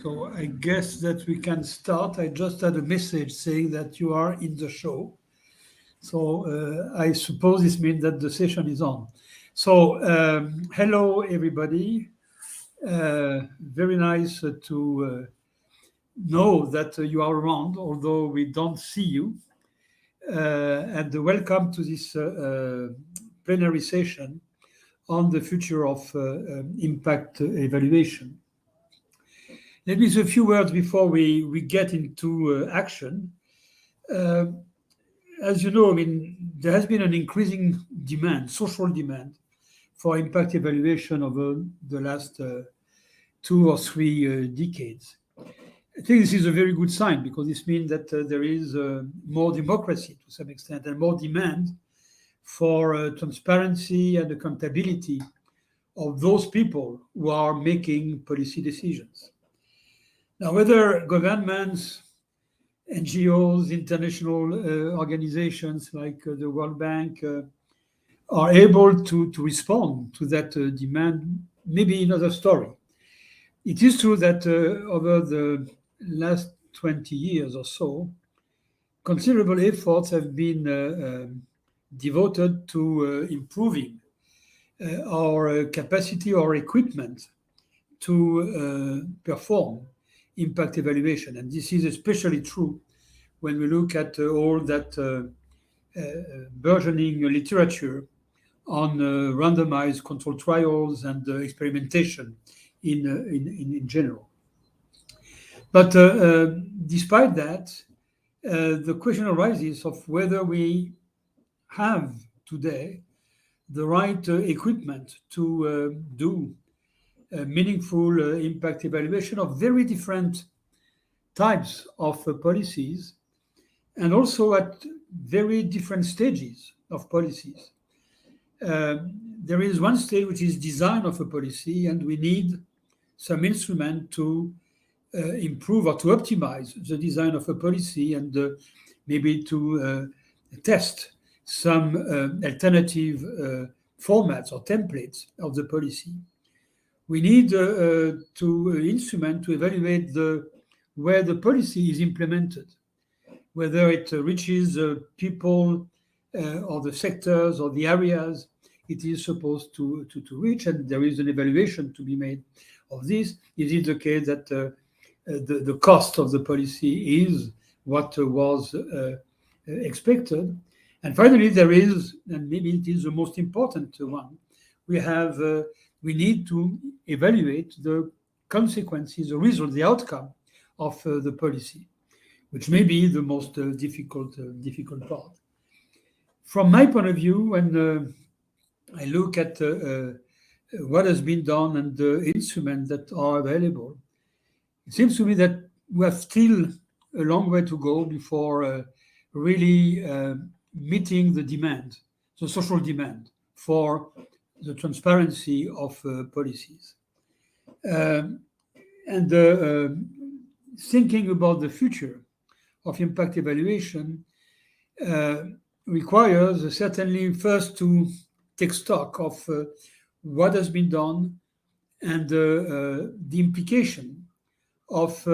So I guess that we can start. I just had a message saying that you are in the show. So I suppose this means that the session is on. So hello, everybody. Very nice to know that you are around, although we don't see you. And welcome to this plenary session on the future of impact evaluation. Let me say a few words before we get into action. As you know, there has been an increasing demand, social demand, for impact evaluation over the last 2 or 3 decades. I think this is a very good sign because this means that there is more democracy to some extent and more demand for transparency and accountability of those people who are making policy decisions. Now, whether governments, NGOs, international organizations like the World Bank are able to respond to that demand, maybe another story. It is true that over the last 20 years or so, considerable efforts have been devoted to improving our capacity or equipment to perform impact evaluation. And this is especially true when we look at all that burgeoning literature on randomized controlled trials and experimentation in general. But despite that, the question arises of whether we have today the right equipment to do meaningful impact evaluation of very different types of policies, and also at very different stages of policies. There is one stage which is design of a policy, and we need some instrument to improve or to optimize the design of a policy and maybe to test some alternative formats or templates of the policy. We need instrument to evaluate where the policy is implemented, whether it reaches people or the sectors or the areas it is supposed to reach, and there is an evaluation to be made of this. Is it the case that the cost of the policy is what was expected? And finally, there is, and maybe it is the most important one, we need to evaluate the consequences, the result, the outcome of the policy, which may be the most difficult part. From my point of view, when I look at what has been done and the instruments that are available, it seems to me that we have still a long way to go before really meeting the demand, the social demand for the transparency of policies. And thinking about the future of impact evaluation requires certainly first to take stock of what has been done and the implication of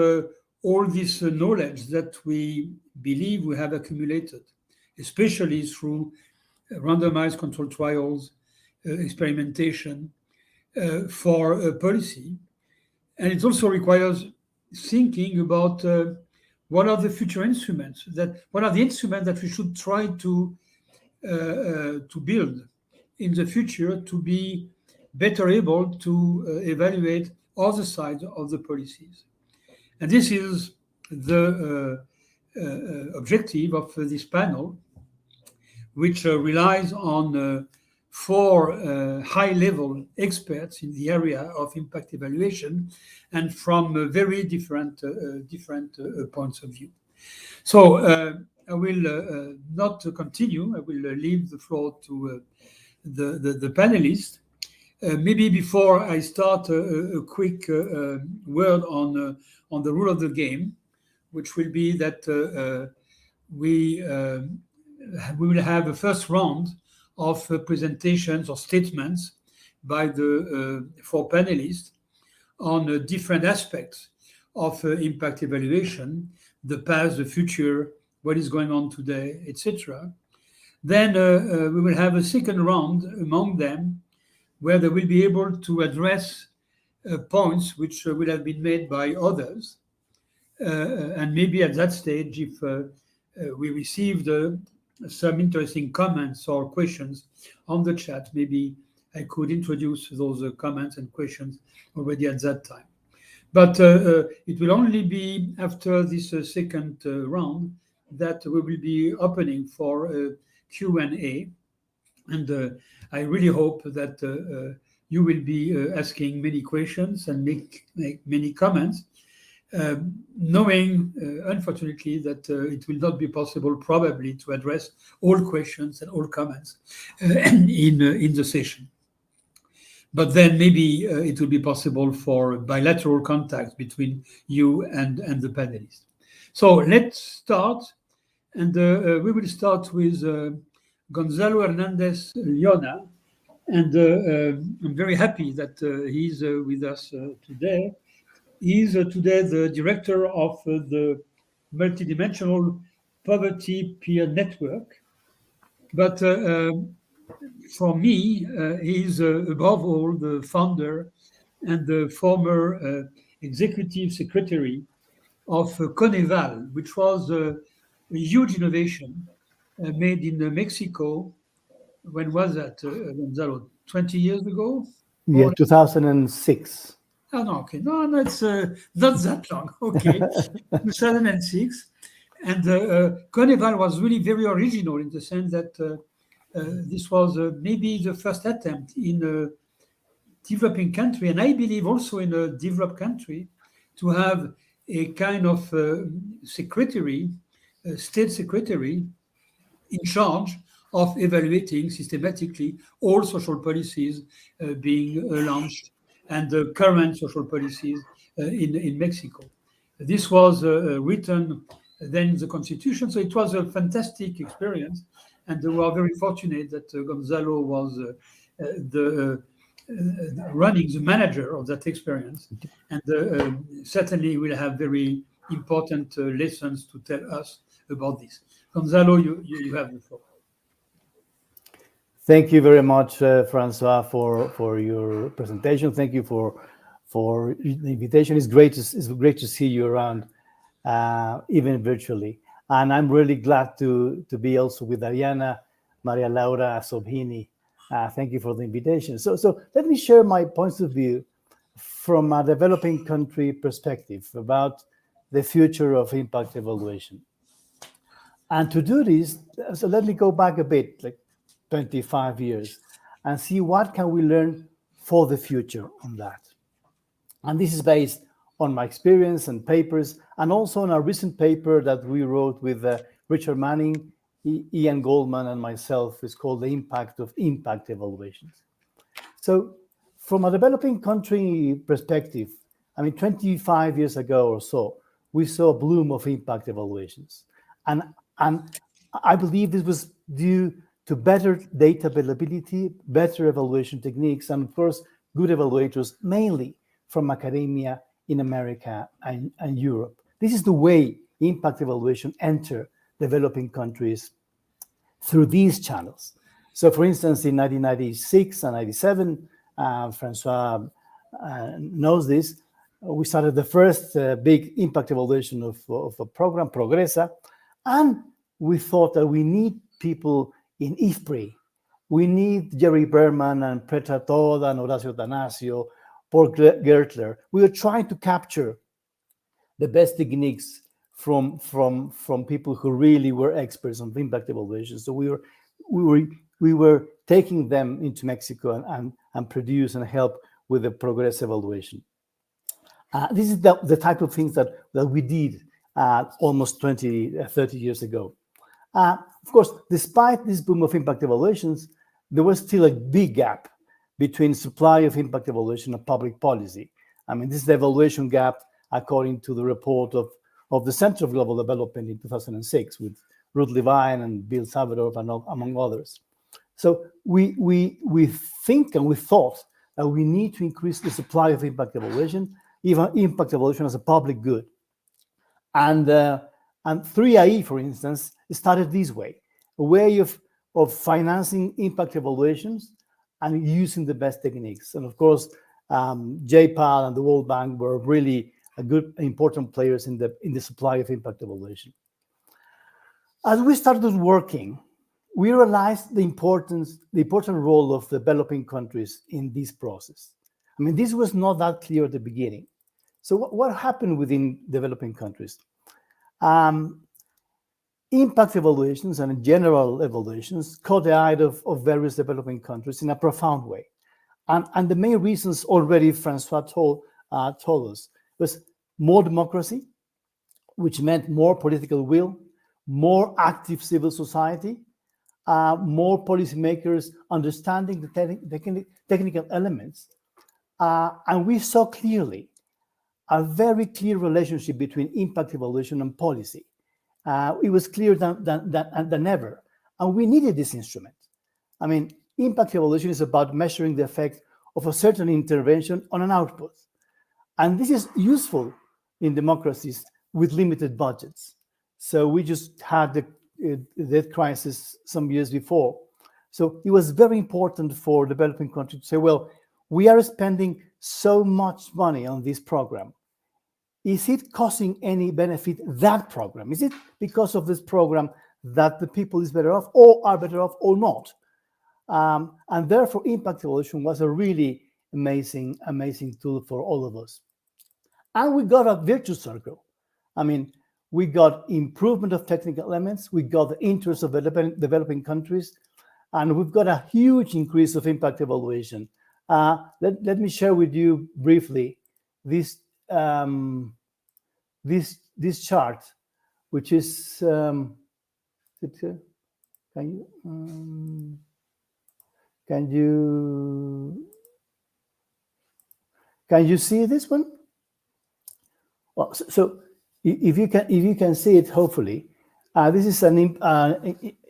all this knowledge that we believe we have accumulated, especially through randomized controlled trials, experimentation for policy. And it also requires thinking about what are the future instruments, what are the instruments that we should try to build in the future to be better able to evaluate all the sides of the policies. And this is the objective of this panel, which relies on 4 high-level experts in the area of impact evaluation and from very different points of view. So I will not continue. I will leave the floor to the panelists. Maybe before I start, a quick word on the rule of the game, which will be that we will have a first round of presentations or statements by the 4 panelists on different aspects of impact evaluation, the past, the future, what is going on today, etc. Then we will have a second round among them where they will be able to address points which will have been made by others. And maybe at that stage, if we received some interesting comments or questions on the chat, maybe I could introduce those comments and questions already at that time. But it will only be after this second round that we will be opening for Q&A. And I really hope that you will be asking many questions and make many comments, knowing, unfortunately, that it will not be possible probably to address all questions and all comments in the session. But then maybe it will be possible for bilateral contact between you and the panelists. So let's start. And we will start with Gonzalo Hernández Leona. And I'm very happy that he's with us today. He's today the director of the Multidimensional Poverty Peer Network. But for me, he's above all the founder and the former executive secretary of CONEVAL, which was a huge innovation made in Mexico. When was that, Gonzalo? 20 years ago? Yeah, 2006. Oh, no, okay. No, it's not that long. Okay, 2006. And CONEVAL was really very original in the sense that this was maybe the first attempt in a developing country, and I believe also in a developed country, to have a kind of secretary, state secretary, in charge of evaluating systematically all social policies being launched and the current social policies in Mexico. This was written then in the Constitution, so it was a fantastic experience, and we are very fortunate that Gonzalo was running the manager of that experience, and certainly will have very important lessons to tell us about this. Gonzalo, you have the floor. Thank you very much, François, for your presentation. Thank you for the invitation. It's great to see you around, even virtually. And I'm really glad to be also with Arianna, Maria Laura, Shobhini. Thank you for the invitation. So let me share my points of view from a developing country perspective about the future of impact evaluation. And to do this, so let me go back a bit, like 25 years, and see what can we learn for the future on that. And this is based on my experience and papers, and also on a recent paper that we wrote with Richard Manning, Ian Goldman, and myself. It's called The Impact of Impact Evaluations. So from a developing country perspective, I mean, 25 years ago or so, we saw a bloom of impact evaluations. And I believe this was due to better data availability, better evaluation techniques, and of course, good evaluators, mainly from academia in America and Europe. This is the way impact evaluation enter developing countries, through these channels. So for instance, in 1996 and 97, François knows this, we started the first big impact evaluation of a program, Progresa, and we thought that we need people in IFPRI. We need Jerry Berman and Petra Toda and Horacio Tanasio, Paul Gertler. We were trying to capture the best techniques from people who really were experts on impact evaluation. So we were taking them into Mexico and produce and help with the progress evaluation. This is the type of things that we did almost 30 years ago. Of course, despite this boom of impact evaluations, there was still a big gap between supply of impact evaluation and public policy. I mean, this is the evaluation gap according to the report of the Center of Global Development in 2006 with Ruth Levine and Bill Savarov and among others. So we think and we thought that we need to increase the supply of impact evaluation even impact evaluation as a public good. And 3IE, for instance, started this way, a way of financing impact evaluations and using the best techniques. And of course, JPAL and the World Bank were really important players in the supply of impact evaluation. As we started working, we realized the important role of developing countries in this process. I mean, this was not that clear at the beginning. So what happened within developing countries? Impact evaluations and general evaluations caught the eye of various developing countries in a profound way. And the main reasons already François told us was more democracy, which meant more political will, more active civil society, more policymakers understanding the technical elements. And we saw clearly a very clear relationship between impact evaluation and policy. It was clearer than ever. And we needed this instrument. I mean, impact evaluation is about measuring the effect of a certain intervention on an output. And this is useful in democracies with limited budgets. So we just had the debt crisis some years before. So it was very important for developing countries to say, well, we are spending so much money on this program. Is it causing any benefit, that program? Is it because of this program that the people is better off or are better off or not? And therefore, impact evaluation was a really amazing tool for all of us. And we got a virtuous circle. I mean, we got improvement of technical elements, we got the interest of developing countries, and we've got a huge increase of impact evaluation. Let me share with you briefly this chart, which is can you see this one? Well, so if you can see it, hopefully, this is an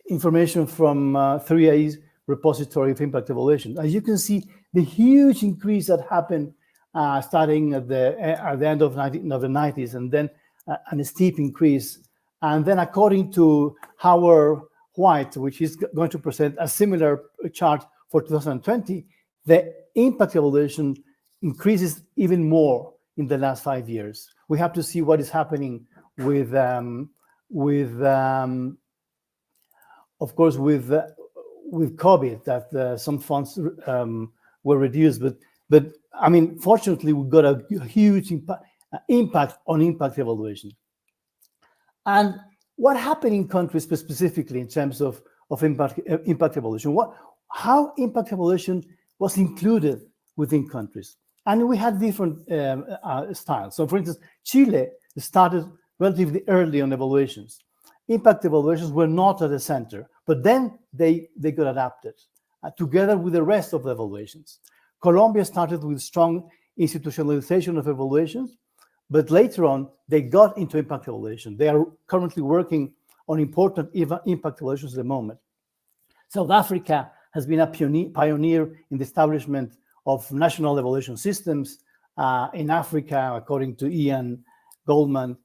information from 3IE's repository of impact evaluation. As you can see, the huge increase that happened starting at the end of the 90s, and then a steep increase. And then according to Howard White, which is going to present a similar chart for 2020, the impact evaluation increases even more in the last 5 years. We have to see what is happening with of course, with COVID, that some funds were reduced, but I mean, fortunately, we got a huge impact on impact evaluation. And what happened in countries specifically in terms of impact evaluation? How impact evaluation was included within countries? And we had different styles. So, for instance, Chile started relatively early on evaluations. Impact evaluations were not at the center, but then they got adapted together with the rest of the evaluations. Colombia started with strong institutionalization of evaluations, but later on, they got into impact evaluation. They are currently working on important impact evaluations at the moment. South Africa has been a pioneer in the establishment of national evaluation systems in Africa, according to Ian Goldman,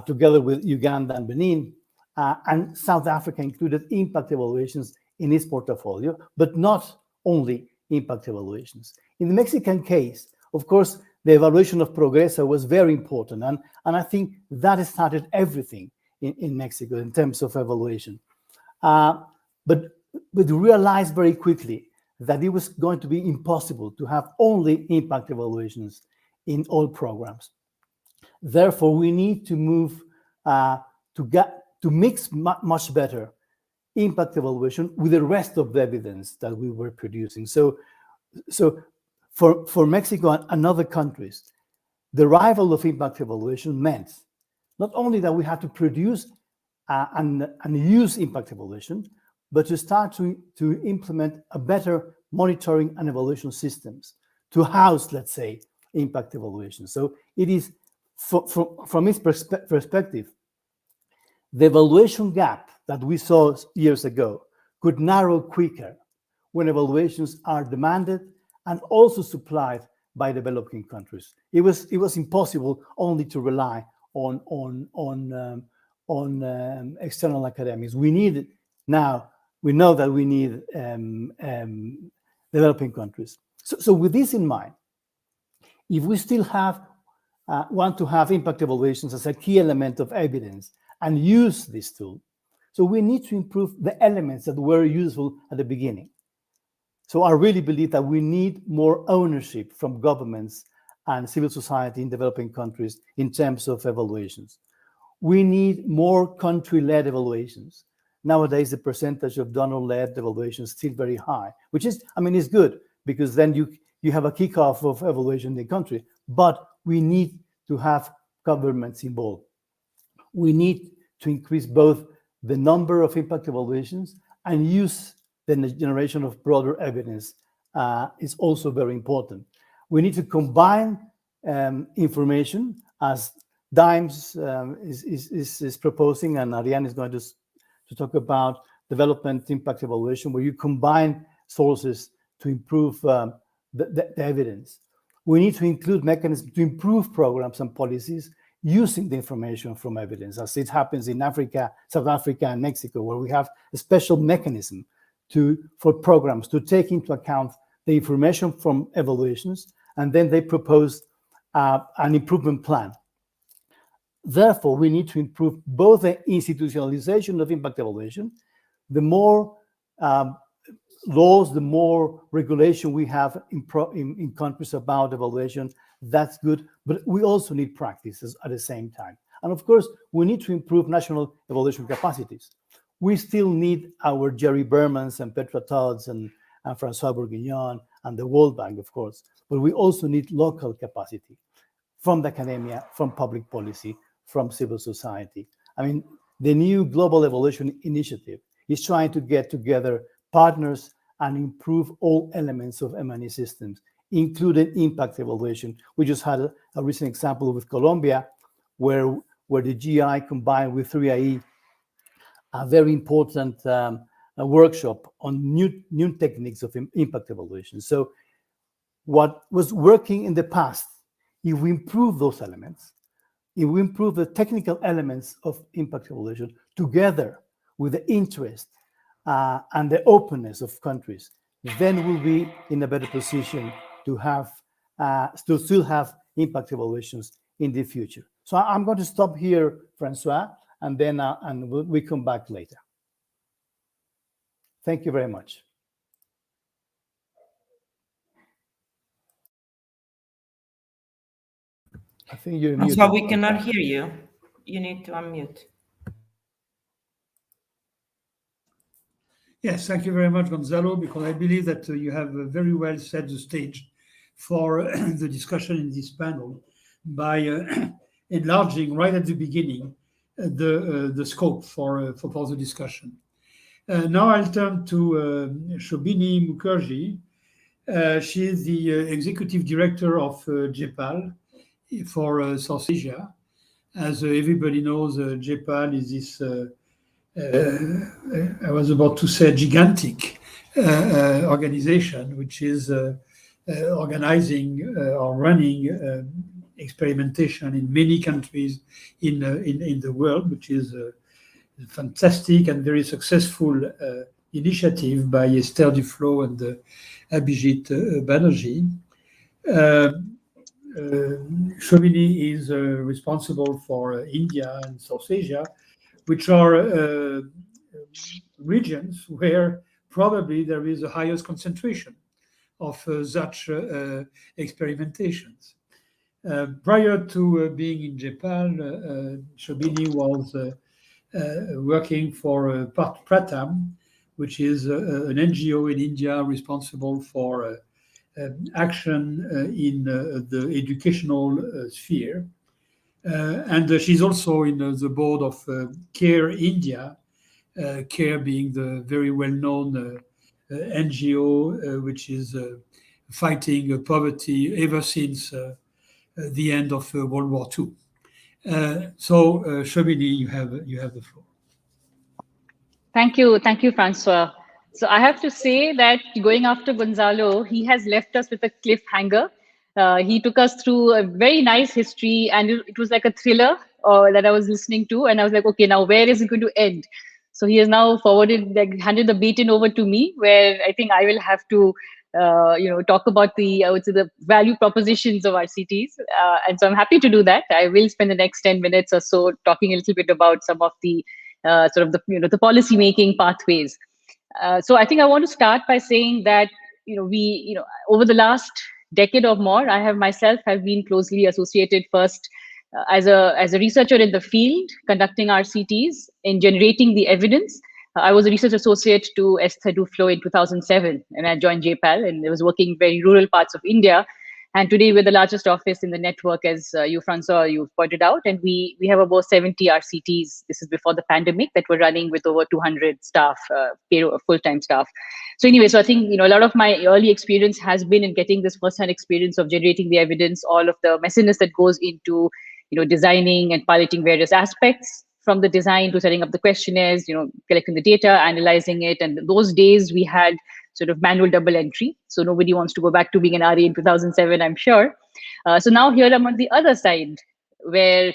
together with Uganda and Benin. And South Africa included impact evaluations in its portfolio, but not only impact evaluations. In the Mexican case, of course, the evaluation of Progreso was very important, and I think that started everything in Mexico in terms of evaluation. But realized very quickly that it was going to be impossible to have only impact evaluations in all programs. Therefore, we need to move to mix much better impact evaluation with the rest of the evidence that we were producing. So for Mexico and other countries, the arrival of impact evaluation meant not only that we had to produce and use impact evaluation, but to start to implement a better monitoring and evaluation systems to house, let's say, impact evaluation. So it is, from its perspective, the evaluation gap that we saw years ago could narrow quicker when evaluations are demanded and also supplied by developing countries. It was impossible only to rely on external academics. We know that we need developing countries. So with this in mind, if we still want to have impact evaluations as a key element of evidence and use this tool, so we need to improve the elements that were useful at the beginning. So I really believe that we need more ownership from governments and civil society in developing countries in terms of evaluations. We need more country-led evaluations. Nowadays, the percentage of donor-led evaluations is still very high, which is, it's good, because then you have a kickoff of evaluation in the country, but we need to have governments involved. We need to increase both the number of impact evaluations and use the generation of broader evidence is also very important. We need to combine information, as Dimes is proposing, and Arianna is going to talk about development impact evaluation, where you combine sources to improve the evidence. We need to include mechanisms to improve programs and policies using the information from evidence, as it happens in Africa, South Africa, and Mexico, where we have a special mechanism for programs to take into account the information from evaluations, and then they propose an improvement plan. Therefore, we need to improve both the institutionalization of impact evaluation. The more laws, the more regulation we have in countries about evaluation, that's good, but we also need practices at the same time. And of course, we need to improve national evaluation capacities. We still need our Jerry Bermans and Petra Todds and François Bourguignon and the World Bank, of course, but we also need local capacity from the academia, from public policy, from civil society. The new Global Evaluation Initiative is trying to get together partners and improve all elements of M&E systems, including impact evaluation. We just had a recent example with Colombia, where the GI combined with 3IE, a very important workshop on new techniques of impact evaluation. So what was working in the past, if we improve those elements, if we improve the technical elements of impact evaluation together with the interest and the openness of countries, then we'll be in a better position to still have impact evaluations in the future. So I'm going to stop here, François, and then we come back later. Thank you very much. I think you're muted. So we cannot hear you. You need to unmute. Yes, thank you very much, Gonzalo, because I believe that you have very well set the stage for the discussion in this panel by enlarging right at the beginning the scope for the discussion. Now I'll turn to Shobhini Mukerji. She is the executive director of JEPAL for South Asia. As everybody knows, JEPAL is this, I was about to say, gigantic organization, which is organizing or running experimentation in many countries in the world, which is a fantastic and very successful initiative by Esther Duflo and Abhijit Banerjee. Shobhini is responsible for India and South Asia, which are regions where probably there is the highest concentration of such experimentations. Prior to being in JEPAL, Shobhini was working for Pratham, which is an NGO in India responsible for action in the educational sphere. And she's also in the board of Chaire India, Chaire being the very well-known NGO, which is fighting poverty ever since the end of World War II. So, Shobhini, you have the floor. Thank you, François. So I have to say that going after Gonzalo, he has left us with a cliffhanger. He took us through a very nice history, and it was like a thriller that I was listening to, and I was like, okay, now where is it going to end? So he has now handed the baton over to me, where I think I will have to, talk about I would say, the value propositions of RCTs. And so I'm happy to do that. I will spend the next 10 minutes or so talking a little bit about some of the the policy making pathways. So I think I want to start by saying that, over the last decade or more, I have myself have been closely associated first as a researcher in the field, conducting RCTs in generating the evidence. I was a research associate to Esther Duflo in 2007, and I joined JPAL, and I was working in very rural parts of India. And today we're the largest office in the network, as you, François, you've pointed out. And we have about 70 RCTs. This is before the pandemic, that we're running with over 200 staff, full-time staff. So anyway, so I think, a lot of my early experience has been in getting this first-hand experience of generating the evidence, all of the messiness that goes into, designing and piloting various aspects, from the design to setting up the questionnaires, collecting the data, analyzing it. And those days we had sort of manual double entry. So nobody wants to go back to being an RE in 2007, I'm sure. So now here I'm on the other side, where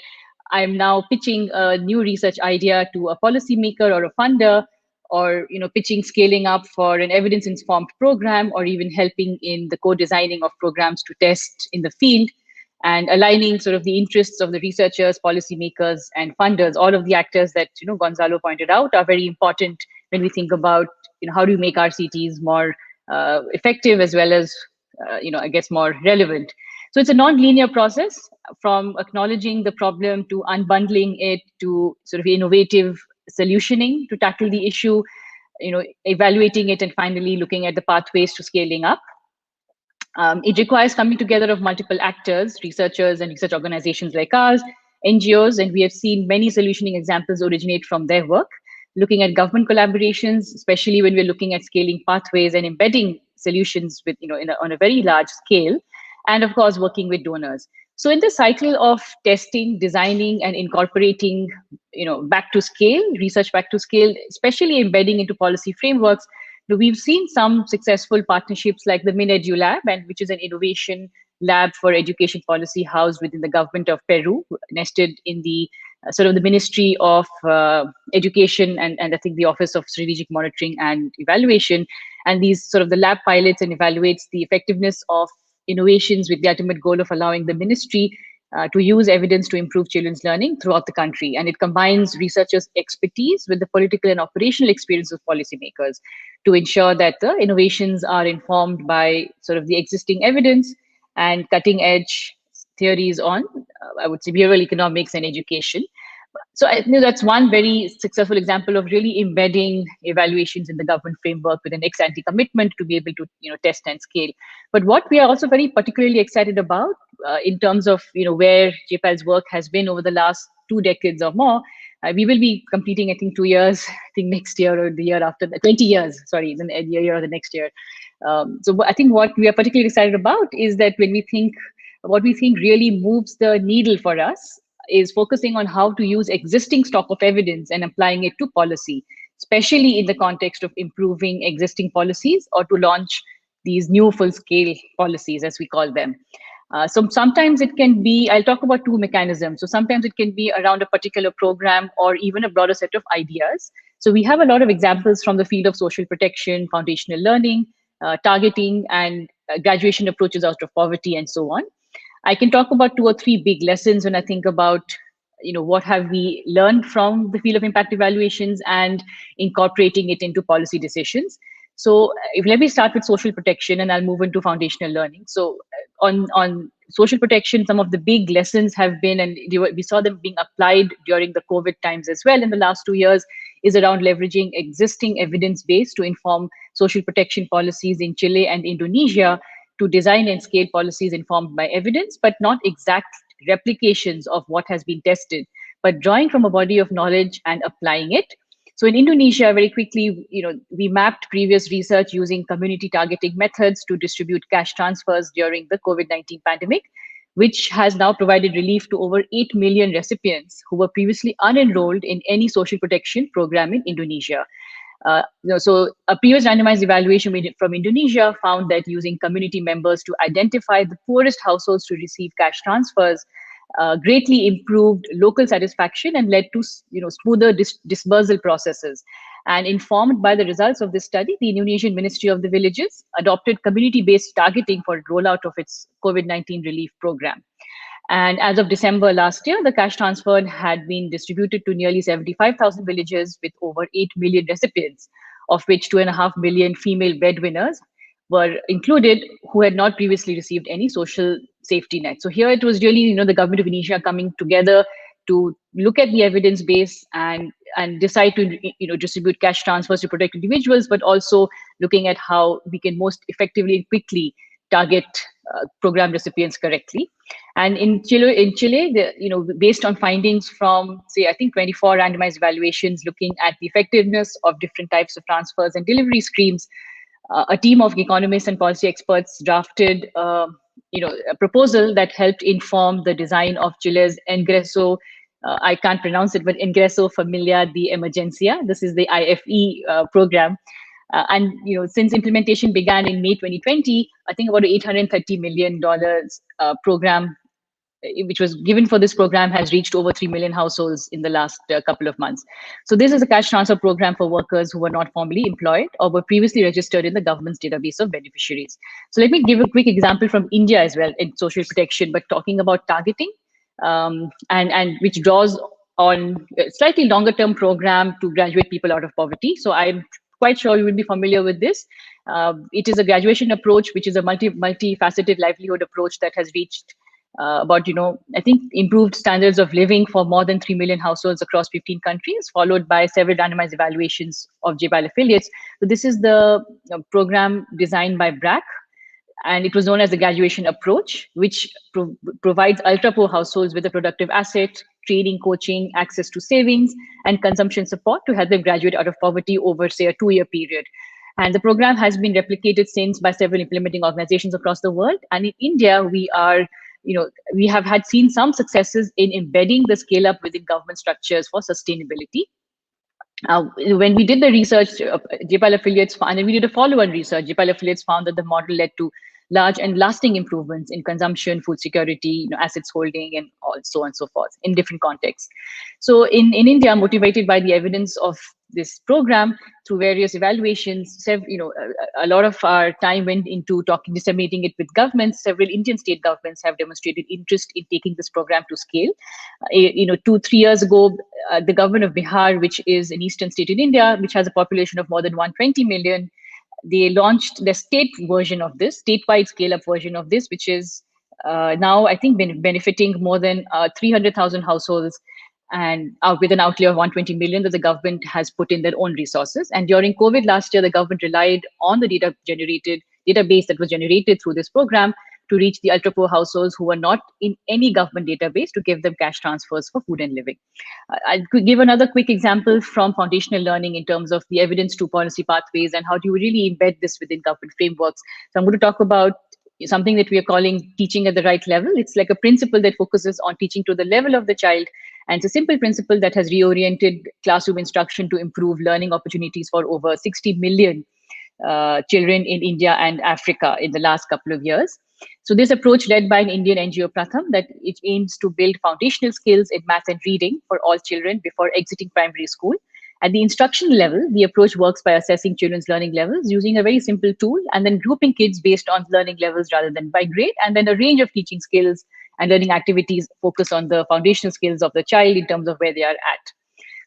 I'm now pitching a new research idea to a policymaker or a funder, or pitching scaling up for an evidence-informed program, or even helping in the co-designing of programs to test in the field, and aligning sort of the interests of the researchers, policymakers, and funders. All of the actors that Gonzalo pointed out are very important when we think about how do you make RCTs more effective, as well as I guess more relevant. So it's a non-linear process, from acknowledging the problem to unbundling it to sort of innovative solutioning to tackle the issue, evaluating it, and finally looking at the pathways to scaling up. It requires coming together of multiple actors, researchers and research organizations like ours, NGOs, and we have seen many solutioning examples originate from their work, looking at government collaborations, especially when we're looking at scaling pathways and embedding solutions with, on a very large scale, and of course, working with donors. So in the cycle of testing, designing, and incorporating, back to scale, research back to scale, especially embedding into policy frameworks, we've seen some successful partnerships like the MinEdu Lab, and which is an innovation lab for education policy housed within the government of Peru, nested in the sort of the Ministry of Education and I think the Office of Strategic Monitoring and Evaluation. And these sort of the lab pilots and evaluates the effectiveness of innovations with the ultimate goal of allowing the ministry to use evidence to improve children's learning throughout the country. And it combines researchers' expertise with the political and operational experience of policymakers to ensure that the innovations are informed by sort of the existing evidence and cutting edge theories on, I would say, behavioral economics and education. So I think that's one very successful example of really embedding evaluations in the government framework with an ex-ante commitment to be able to test and scale. But what we are also very particularly excited about in terms of where JPAL's work has been over the last 2 decades or more, we will be completing, I think, 2 years, I think next year or the year after, 20 years, sorry, in a year or the next year. So I think what we are particularly excited about is that what we think really moves the needle for us is focusing on how to use existing stock of evidence and applying it to policy, especially in the context of improving existing policies or to launch these new full-scale policies, as we call them. So sometimes it can be, I'll talk about 2 mechanisms. So sometimes it can be around a particular program or even a broader set of ideas. So we have a lot of examples from the field of social protection, foundational learning, targeting, and graduation approaches out of poverty, and so on. I can talk about 2 or 3 big lessons when I think about, what have we learned from the field of impact evaluations and incorporating it into policy decisions. So let me start with social protection, and I'll move into foundational learning. So on social protection, some of the big lessons have been, and we saw them being applied during the COVID times as well in the last 2 years, is around leveraging existing evidence base to inform social protection policies in Chile and Indonesia, to design and scale policies informed by evidence, but not exact replications of what has been tested, but drawing from a body of knowledge and applying it. So in Indonesia, very quickly, we mapped previous research using community targeting methods to distribute cash transfers during the COVID-19 pandemic, which has now provided relief to over 8 million recipients who were previously unenrolled in any social protection program in Indonesia. So a previous randomized evaluation from Indonesia found that using community members to identify the poorest households to receive cash transfers greatly improved local satisfaction and led to smoother disbursal processes. And informed by the results of this study, the Indonesian Ministry of the Villages adopted community-based targeting for rollout of its COVID-19 relief program. And as of December last year, the cash transfer had been distributed to nearly 75,000 villages with over 8 million recipients, of which 2.5 million female breadwinners were included who had not previously received any social safety net. So here it was really, the government of Indonesia coming together to look at the evidence base and decide to distribute cash transfers to protect individuals, but also looking at how we can most effectively and quickly target program recipients correctly. And in Chile, based on findings from, say, I think 24 randomized evaluations looking at the effectiveness of different types of transfers and delivery streams, a team of economists and policy experts drafted a proposal that helped inform the design of Chile's Ingreso, I can't pronounce it, but Ingreso Familiar de Emergencia. This is the IFE program. And since implementation began in May 2020, I think about $830 million program, which was given for this program, has reached over 3 million households in the last couple of months. So this is a cash transfer program for workers who were not formally employed or were previously registered in the government's database of beneficiaries. So let me give a quick example from India as well in social protection, but talking about targeting and which draws on a slightly longer term program to graduate people out of poverty. So I'm quite sure you will be familiar with this. It is a graduation approach, which is a multifaceted livelihood approach that has reached about, I think, improved standards of living for more than 3 million households across 15 countries, followed by several randomized evaluations of JPAL affiliates. So this is the program designed by BRAC, and it was known as the graduation approach, which provides ultra-poor households with a productive asset, training, coaching, access to savings, and consumption support to help them graduate out of poverty over, say, a 2-year period. And the program has been replicated since by several implementing organizations across the world. And in India, we have seen some successes in embedding the scale up within government structures for sustainability. When we did the research, JPAL affiliates found, and we did a follow-on research, JPAL affiliates found that the model led to large and lasting improvements in consumption, food security, assets holding, and so on and so forth in different contexts. So in India, motivated by the evidence of this program through various evaluations, a lot of our time went into disseminating it with governments. Several Indian state governments have demonstrated interest in taking this program to scale. 2-3 years ago, the government of Bihar, which is an eastern state in India, which has a population of more than 120 million, they launched the state version of this, statewide scale-up version of this, which is now, I think, benefiting more than 300,000 households, and with an outlay of 120 million that the government has put in their own resources. And during COVID last year, the government relied on the database that was generated through this program to reach the ultra-poor households who were not in any government database to give them cash transfers for food and living. I could give another quick example from foundational learning in terms of the evidence to policy pathways and how do you really embed this within government frameworks. So I'm going to talk about something that we are calling teaching at the right level. It's like a principle that focuses on teaching to the level of the child. And it's a simple principle that has reoriented classroom instruction to improve learning opportunities for over 60 million children in India and Africa in the last couple of years. So this approach, led by an Indian NGO, Pratham, that it aims to build foundational skills in math and reading for all children before exiting primary school. At the instructional level, the approach works by assessing children's learning levels using a very simple tool and then grouping kids based on learning levels rather than by grade, and then a range of teaching skills and learning activities focus on the foundational skills of the child in terms of where they are at.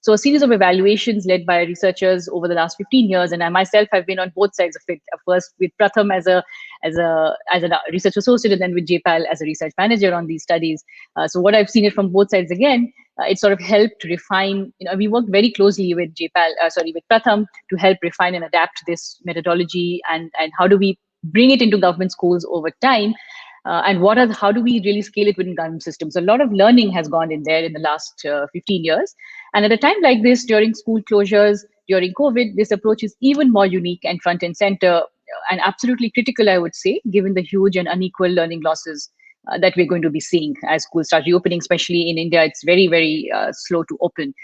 So a series of evaluations led by researchers over the last 15 years, and I myself have been on both sides of it. First with Pratham as a research associate, and then with JPAL as a research manager on these studies. So what I've seen it from both sides again, it sort of helped refine. We worked very closely with with Pratham to help refine and adapt this methodology, and how do we bring it into government schools over time. And how do we really scale it within government systems? A lot of learning has gone in there in the last 15 years. And at a time like this, during school closures, during COVID, this approach is even more unique and front and center and absolutely critical, I would say, given the huge and unequal learning losses that we're going to be seeing as schools start reopening, especially in India. It's very, very slow to open.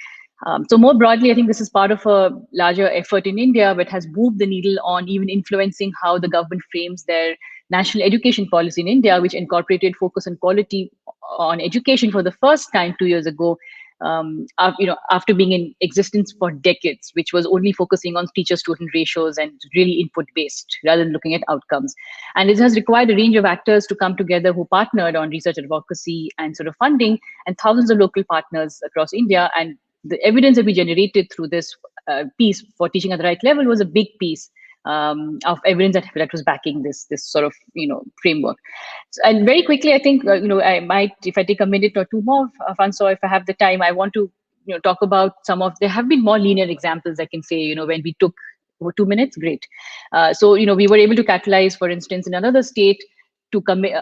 So more broadly, I think this is part of a larger effort in India, but has moved the needle on even influencing how the government frames their national education policy in India, which incorporated focus on quality on education for the first time 2 years ago, after being in existence for decades, which was only focusing on teacher-student ratios and really input-based rather than looking at outcomes. And it has required a range of actors to come together who partnered on research advocacy and sort of funding, and thousands of local partners across India. And the evidence that we generated through this piece for teaching at the right level was a big piece of evidence that was backing this sort of framework. So, and very quickly, I think I might, if I take a minute or two more, François, if I have the time, I want to talk about some of. There have been more linear examples. I can say when we took over 2 minutes, great. So we were able to catalyze, for instance, in another state to commit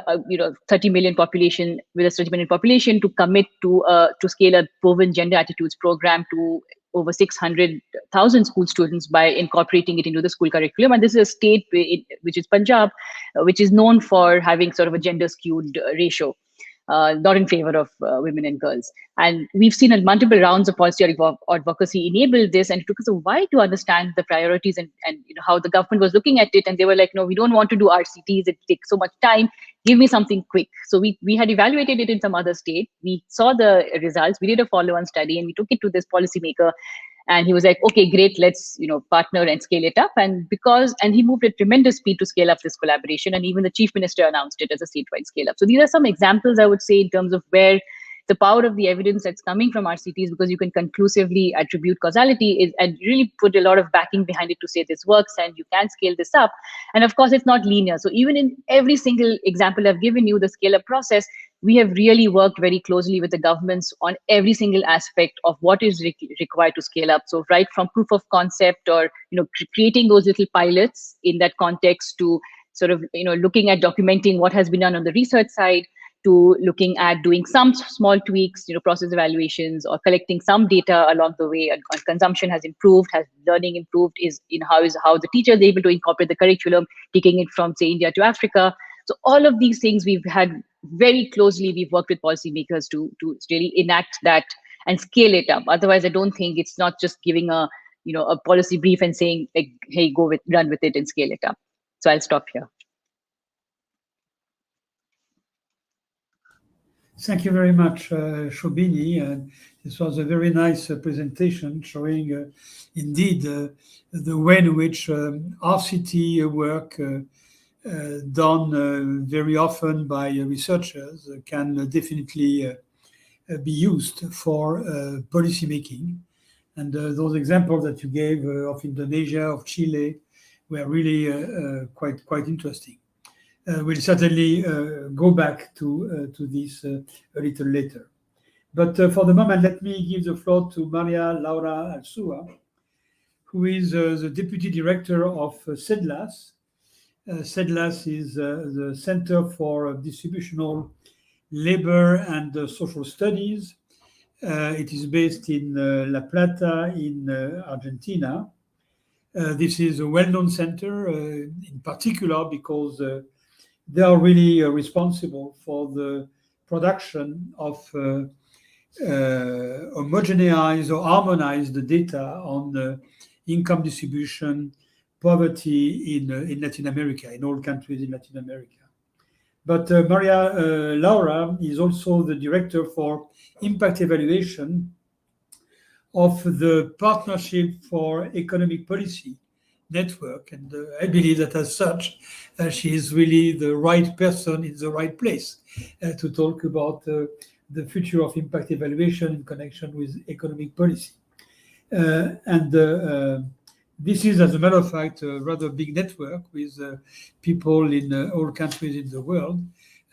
30 million population with a 30 million population to commit to scale a woven gender attitudes program to over 600,000 school students by incorporating it into the school curriculum. And this is a state which is Punjab, which is known for having sort of a gender skewed ratio, not in favor of women and girls. And we've seen multiple rounds of policy advocacy enable this, and it took us a while to understand the priorities and how the government was looking at it. And they were like, no, we don't want to do RCTs. It takes so much time. Give me something quick. So we had evaluated it in some other state. We saw the results. We did a follow-on study, and we took it to this policymaker. And he was like, okay, great, let's partner and scale it up. And he moved at tremendous speed to scale up this collaboration. And even the chief minister announced it as a statewide scale up. So these are some examples, I would say, in terms of where the power of the evidence that's coming from RCTs, because you can conclusively attribute causality, and really put a lot of backing behind it to say this works and you can scale this up. And of course, it's not linear. So even in every single example I've given you, the scale up process, we have really worked very closely with the governments on every single aspect of what is required to scale up. So right from proof of concept or creating those little pilots in that context, to sort of looking at documenting what has been done on the research side, to looking at doing some small tweaks, process evaluations, or collecting some data along the way on consumption has improved, has learning improved, how the teacher is able to incorporate the curriculum, taking it from, say, India to Africa. So all of these things we've worked with policymakers to really enact that and scale it up. Otherwise, I don't think it's not just giving a policy brief and saying, like, hey, run with it and scale it up. So I'll stop here. Thank you very much, Shobhini. This was a very nice presentation showing indeed the way in which RCT work done very often by researchers can definitely be used for policy making. And those examples that you gave of Indonesia, of Chile, were really quite interesting. We'll certainly go back to this a little later. But for the moment, let me give the floor to Maria Laura Alzua, who is the Deputy Director of CEDLAS. CEDLAS is the Center for Distributional Labor and Social Studies. It is based in La Plata in Argentina. This is a well-known center, in particular because they are really responsible for the production of homogenized or harmonized data on income distribution, poverty in Latin America, in all countries in Latin America. But Maria Laura is also the director for impact evaluation of the Partnership for Economic Policy network. And I believe that as such, she is really the right person in the right place to talk about the future of impact evaluation in connection with economic policy. This is, as a matter of fact, a rather big network with people in all countries in the world.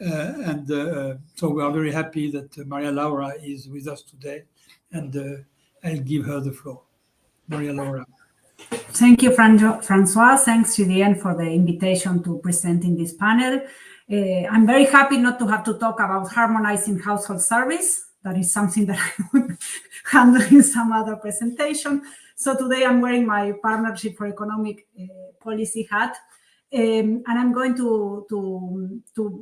So we are very happy that Maria Laura is with us today, and I'll give her the floor. Maria Laura. Thank you, François. Thanks, CDN, for the invitation to present in this panel. I'm very happy not to have to talk about harmonizing household service. That is something that I would handle in some other presentation. So today I'm wearing my Partnership for Economic Policy hat. And I'm going to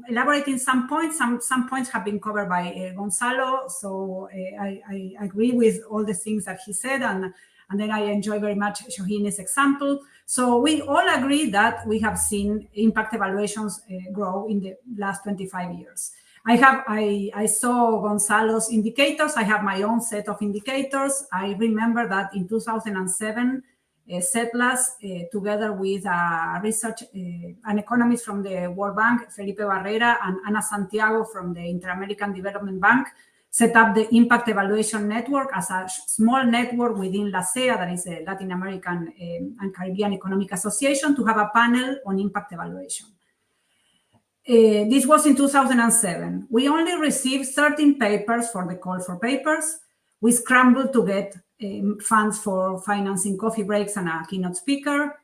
elaborate in some points. Some points have been covered by Gonzalo, so I agree with all the things that he said, and then I enjoy very much Shobhini's example. So we all agree that we have seen impact evaluations grow in the last 25 years. I saw Gonzalo's indicators. I have my own set of indicators. I remember that in 2007, CEDLAS, together with an economist from the World Bank, Felipe Barrera, and Ana Santiago from the Inter-American Development Bank, set up the Impact Evaluation Network as a small network within LACEA, that is the Latin American and Caribbean Economic Association, to have a panel on impact evaluation. This was in 2007. We only received 13 papers for the call for papers. We scrambled to get funds for financing coffee breaks and a keynote speaker,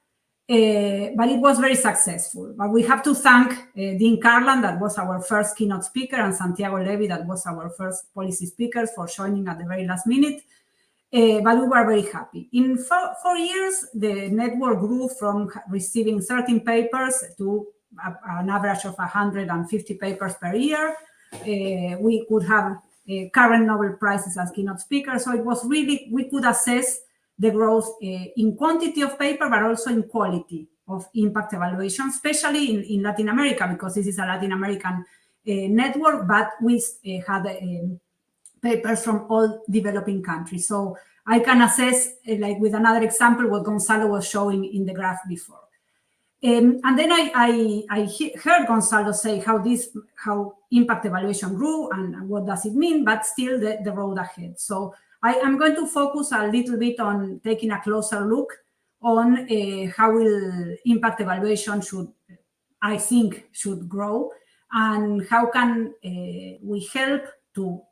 but it was very successful. But we have to thank Dean Carlan, that was our first keynote speaker, and Santiago Levy, that was our first policy speaker, for joining at the very last minute. But we were very happy. In 4 years, the network grew from receiving 13 papers to an average of 150 papers per year. We could have current Nobel Prizes as keynote speakers. So it was really, we could assess the growth in quantity of paper, but also in quality of impact evaluation, especially in Latin America, because this is a Latin American network, but we had papers from all developing countries. So I can assess, like with another example, what Gonzalo was showing in the graph before. And then I heard Gonzalo say how impact evaluation grew and what does it mean, but still the road ahead. So I am going to focus a little bit on taking a closer look on how will impact evaluation should grow, and how can we help to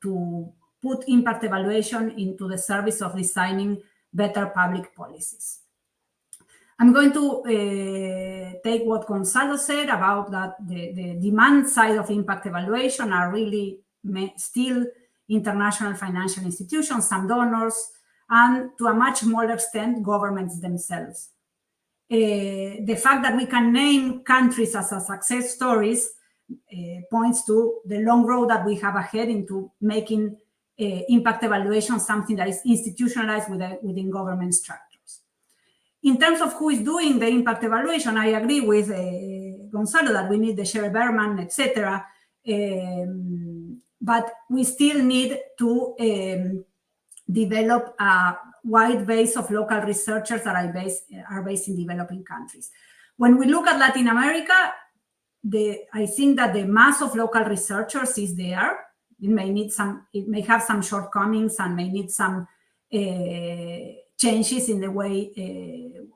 put impact evaluation into the service of designing better public policies. I'm going to take what Gonzalo said about that the demand side of impact evaluation are really still international financial institutions, some donors, and to a much smaller extent, governments themselves. The fact that we can name countries as a success stories points to the long road that we have ahead into making impact evaluation something that is institutionalized within government structures. In terms of who is doing the impact evaluation, I agree with Gonzalo that we need the Chaire Berman, etc. But we still need to develop a wide base of local researchers that are based in developing countries. When we look at Latin America, I think that the mass of local researchers is there. It may have some shortcomings and may need some changes in the way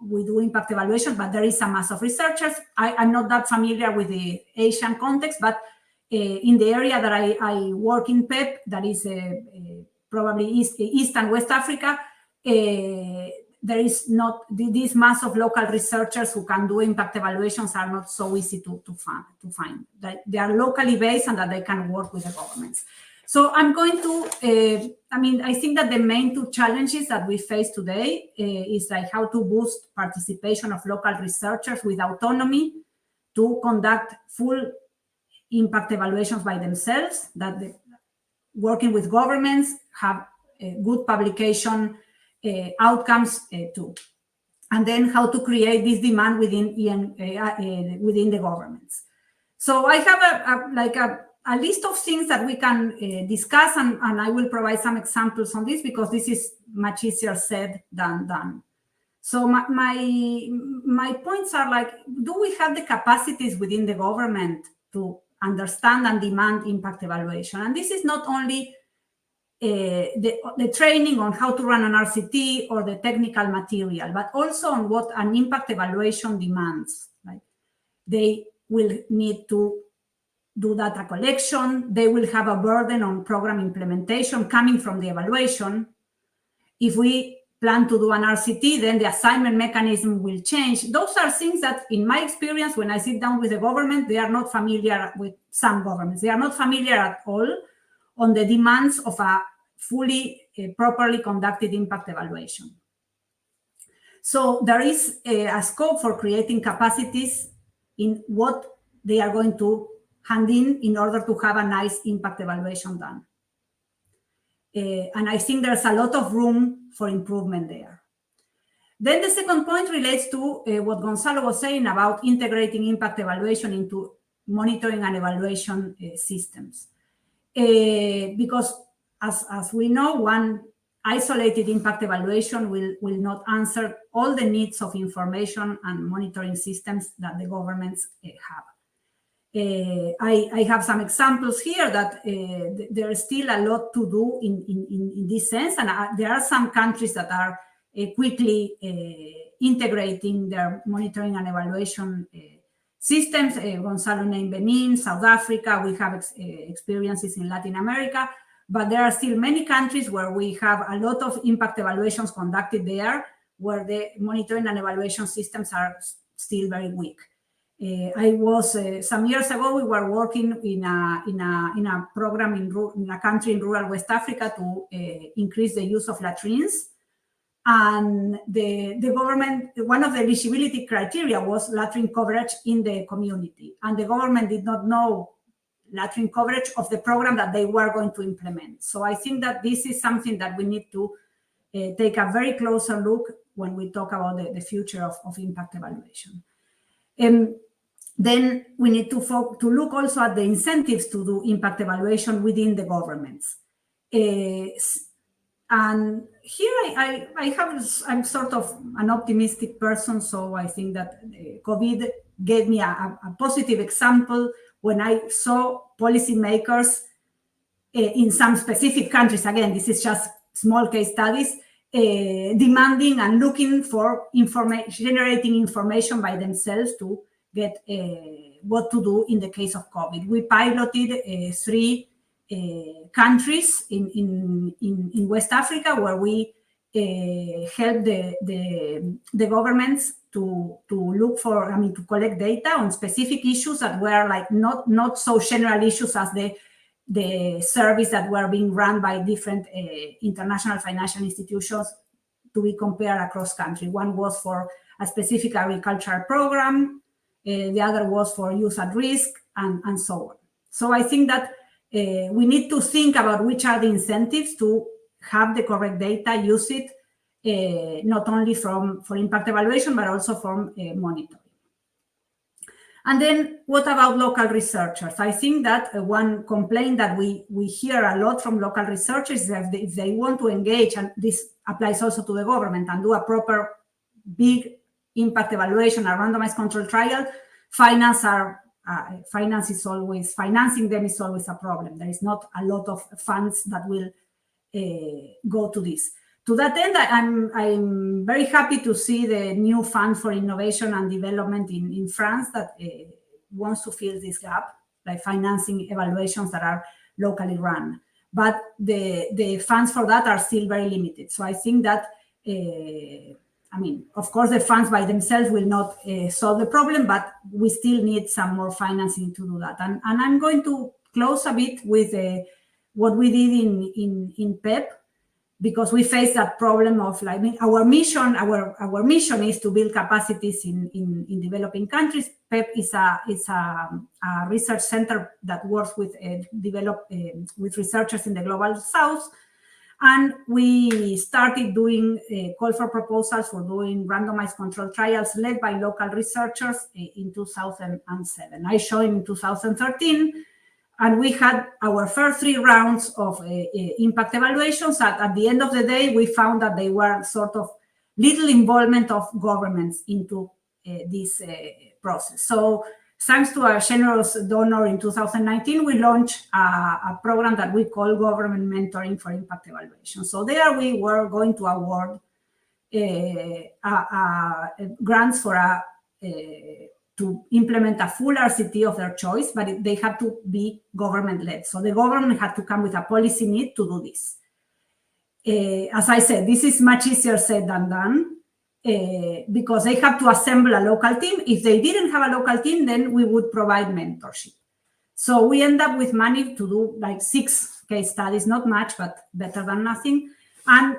we do impact evaluation, but there is a mass of researchers. I'm not that familiar with the Asian context, but in the area that I work in PEP, that is probably East and West Africa, there is not this mass of local researchers who can do impact evaluations are not so easy to find. That they are locally based and that they can work with the governments. So I'm going to, I think that the main two challenges that we face today is like how to boost participation of local researchers with autonomy to conduct full impact evaluations by themselves, that working with governments have good publication outcomes too. And then how to create this demand within the governments. So I have a list of things that we can discuss, and I will provide some examples on this because this is much easier said than done. So my points are like, do we have the capacities within the government to understand and demand impact evaluation? And this is not only the training on how to run an RCT or the technical material, but also on what an impact evaluation demands. Like they will need to do data collection. They will have a burden on program implementation coming from the evaluation. If we plan to do an RCT, then the assignment mechanism will change. Those are things that, in my experience, when I sit down with the government, they are not familiar with some governments. They are not familiar at all on the demands of a fully, properly conducted impact evaluation. So there is a scope for creating capacities in what they are going to hand in order to have a nice impact evaluation done. And I think there's a lot of room for improvement there. Then the second point relates to what Gonzalo was saying about integrating impact evaluation into monitoring and evaluation systems. Because as we know, one isolated impact evaluation will not answer all the needs of information and monitoring systems that the governments have. I have some examples here that there is still a lot to do in this sense, and there are some countries that are quickly integrating their monitoring and evaluation systems. Gonzalo named Benin, South Africa. We have experiences in Latin America, but there are still many countries where we have a lot of impact evaluations conducted there, where the monitoring and evaluation systems are still very weak. I was some years ago. We were working in a program in a country in rural West Africa to increase the use of latrines, and the government, one of the eligibility criteria was latrine coverage in the community, and the government did not know latrine coverage of the program that they were going to implement. So I think that this is something that we need to take a very closer look when we talk about the future of impact evaluation. Then we need to look also at the incentives to do impact evaluation within the governments. And here I'm sort of an optimistic person, so I think that COVID gave me a positive example when I saw policymakers in some specific countries. Again, this is just small case studies, demanding and looking for generating information by themselves to get what to do in the case of COVID. We piloted 3 countries in West Africa where we helped the governments to look for, to collect data on specific issues that were like not so general issues as the service that were being run by different international financial institutions to be compared across country. One was for a specific agricultural program, the other was for youth at risk, and so on. So I think that we need to think about which are the incentives to have the correct data, use it, not only for impact evaluation, but also from monitoring. And then what about local researchers? I think that one complaint that we hear a lot from local researchers is that if they want to engage, and this applies also to the government, and do a proper big impact evaluation, a randomized control trial, financing them is always a problem. There is not a lot of funds that will go to this. To that end, I'm very happy to see the new Fund for Innovation and Development in France that wants to fill this gap, like financing evaluations that are locally run. But the funds for that are still very limited. So I think that, of course, the funds by themselves will not solve the problem, but we still need some more financing to do that. And I'm going to close a bit with what we did in PEP, because we face that problem of our mission is to build capacities in developing countries. PEP is a research center that works with with researchers in the global south, and we started doing call for proposals for doing randomized control trials led by local researchers in 2007. I joined in 2013. And we had our first 3 rounds of impact evaluations. At the end of the day, we found that they were sort of little involvement of governments into this process. So thanks to a generous donor in 2019, we launched a program that we call Government Mentoring for Impact Evaluation. So there we were going to award grants for to implement a full RCT of their choice, but they had to be government-led. So the government had to come with a policy need to do this. As I said, this is much easier said than done because they have to assemble a local team. If they didn't have a local team, then we would provide mentorship. So we end up with money to do like 6 case studies, not much, but better than nothing. And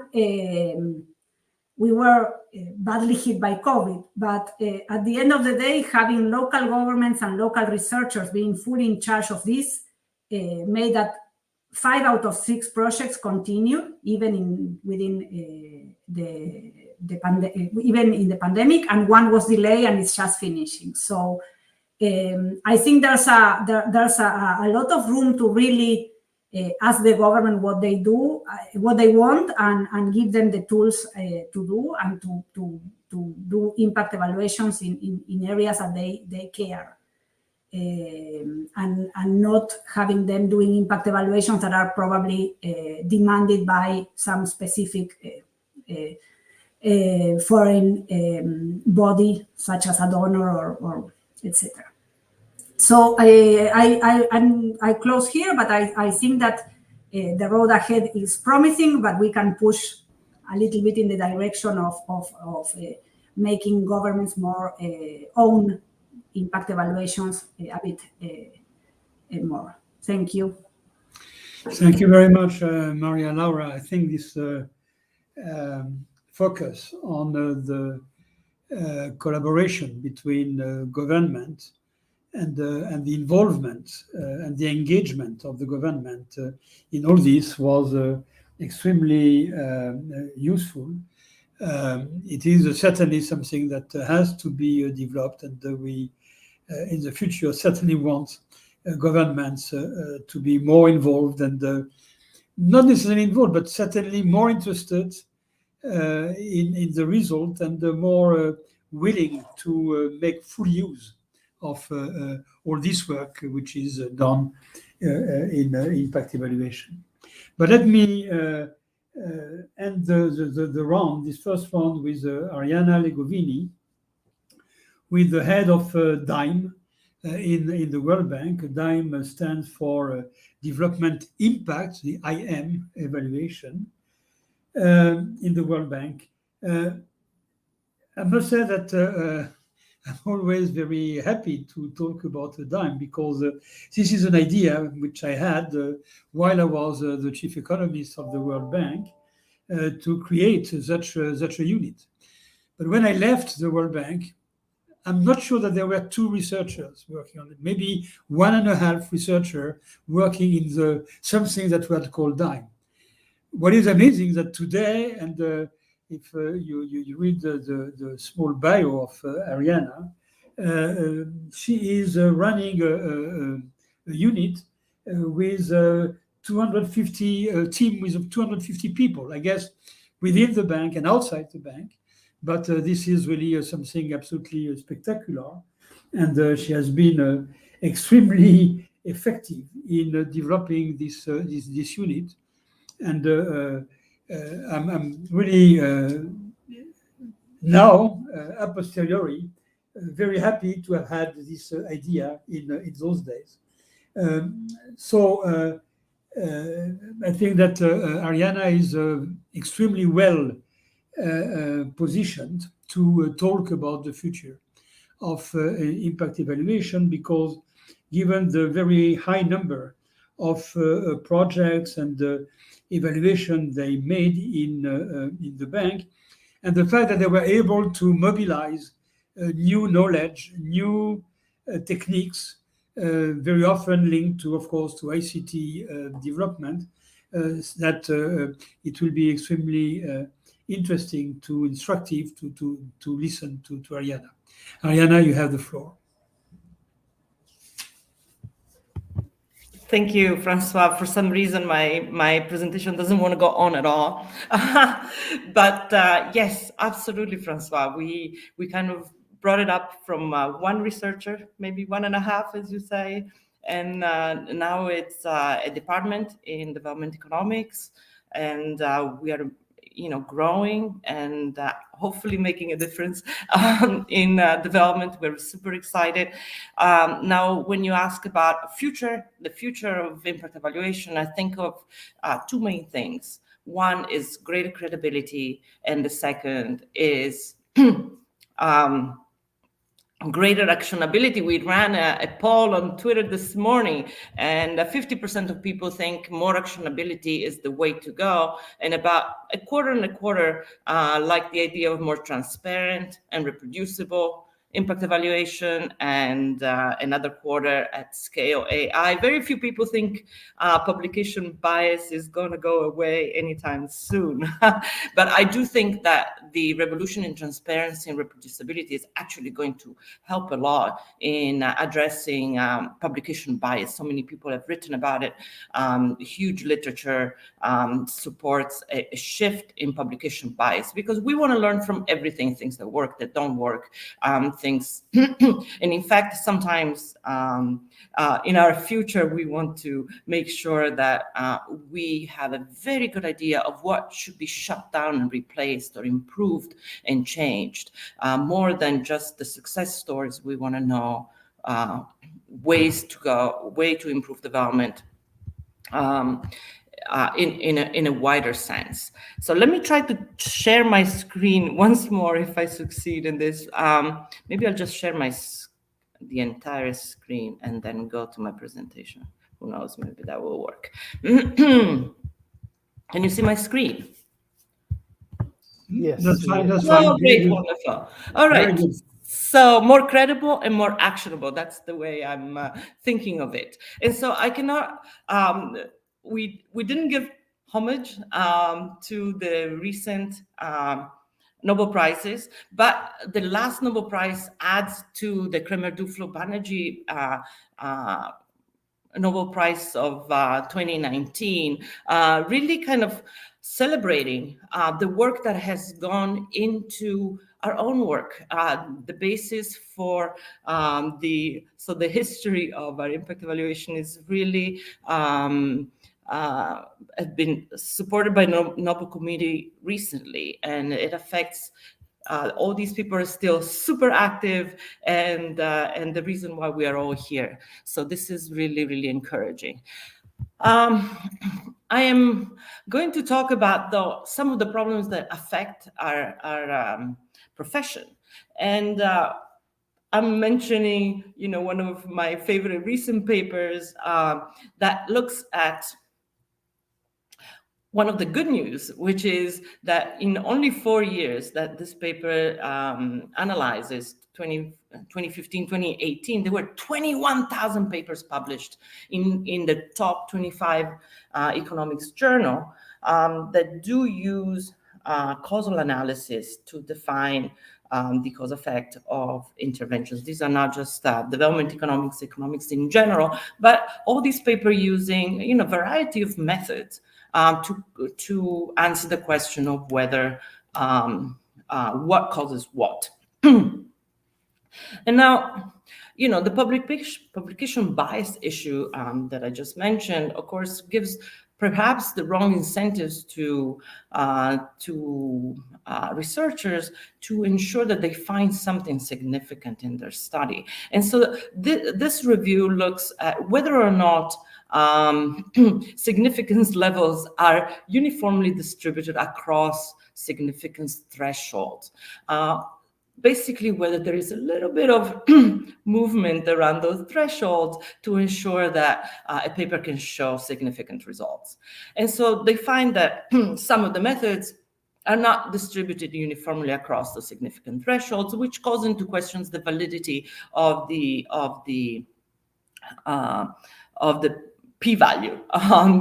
we were badly hit by COVID. But at the end of the day, having local governments and local researchers being fully in charge of this made that 5 out of 6 projects continued, even within even in the pandemic, and 1 was delayed and it's just finishing. So I think there's a lot of room to really ask the government what they do, what they want, and give them the tools to do and to do impact evaluations in areas that they care. And not having them doing impact evaluations that are probably demanded by some specific foreign body, such as a donor or etc. So I close here, but I think that the road ahead is promising, but we can push a little bit in the direction of making governments more own impact evaluations a bit more. Thank you. Thank you very much, Maria Laura. I think this focus on the collaboration between government and the involvement and the engagement of the government in all this was extremely useful. It is certainly something that has to be developed, and we in the future certainly want governments to be more involved and not necessarily involved, but certainly more interested in the result and more willing to make full use of all this work which is done in impact evaluation. But let me end the round, this first round, with Arianna Legovini, with the head of DIME in the World Bank. DIME stands for Development Impact, the IM evaluation in the World Bank. I must say that I'm always very happy to talk about the DIME, because this is an idea which I had while I was the chief economist of the World Bank to create such a unit. But when I left the World Bank, I'm not sure that there were 2 researchers working on it, maybe 1.5 researchers working in something that we had called DIME. What is amazing is that today, and if you read the small bio of Arianna, she is running a unit with 250 a team with 250 people, I guess, within the bank and outside the bank. But this is really something absolutely spectacular, and she has been extremely effective in developing this unit. And I'm really now, a posteriori, very happy to have had this idea in those days. So I think that Arianna is extremely well positioned to talk about the future of impact evaluation, because given the very high number of projects and evaluation they made in the bank, and the fact that they were able to mobilize new knowledge, new techniques, very often linked to, of course, to ICT development, that it will be extremely interesting to instructive to listen to Arianna. Arianna, you have the floor. Thank you, François. For some reason, my presentation doesn't want to go on at all. But yes, absolutely, François. We kind of brought it up from 1 researcher, maybe 1.5, as you say, and now it's a department in development economics, and we are, growing and hopefully making a difference in development. We're super excited. Now, when you ask about the future of impact evaluation, I think of 2 main things. One is greater credibility, and the second is greater actionability. We ran a poll on Twitter this morning, and 50% of people think more actionability is the way to go, and about a quarter like the idea of more transparent and reproducible impact evaluation, and another quarter at scale AI. Very few people think publication bias is going to go away anytime soon. But I do think that the revolution in transparency and reproducibility is actually going to help a lot in addressing publication bias. So many people have written about it. Huge literature supports a shift in publication bias, because we want to learn from everything, things that work, that don't work, things. And in fact, sometimes in our future, we want to make sure that we have a very good idea of what should be shut down and replaced or improved and changed. More than just the success stories, we want to know ways to improve development in a wider sense. So let me try to share my screen once more if I succeed in this. Maybe I'll just share the entire screen and then go to my presentation. Who knows, maybe that will work. Can you see my screen? Yes. That's fine. That's fine. Oh, great, wonderful. All right. So more credible and more actionable. That's the way I'm thinking of it. And so I cannot, we didn't give homage to the recent Nobel Prizes, but the last Nobel Prize adds to the Kremer-Duflo-Banerjee Nobel Prize of 2019, really kind of celebrating the work that has gone into our own work, the basis for the history of our impact evaluation is really have been supported by Nobel Committee recently, and it affects all these people are still super active, and the reason why we are all here. So this is really, really encouraging. I am going to talk about some of the problems that affect our profession, and I'm mentioning, one of my favorite recent papers that looks at one of the good news, which is that in only 4 years that this paper analyzes, 2015, 2018, there were 21,000 papers published in the top 25 economics journal that do use causal analysis to define the cause effect of interventions. These are not just development economics in general, but all these papers using a variety of methods to answer the question of whether what causes what. And now, the publication bias issue that I just mentioned, of course, gives perhaps the wrong incentives to researchers to ensure that they find something significant in their study. And so this review looks at whether or not significance levels are uniformly distributed across significance thresholds. Basically, whether there is a little bit of movement around those thresholds to ensure that a paper can show significant results. And so they find that some of the methods are not distributed uniformly across the significant thresholds, which calls into questions the validity of the p-value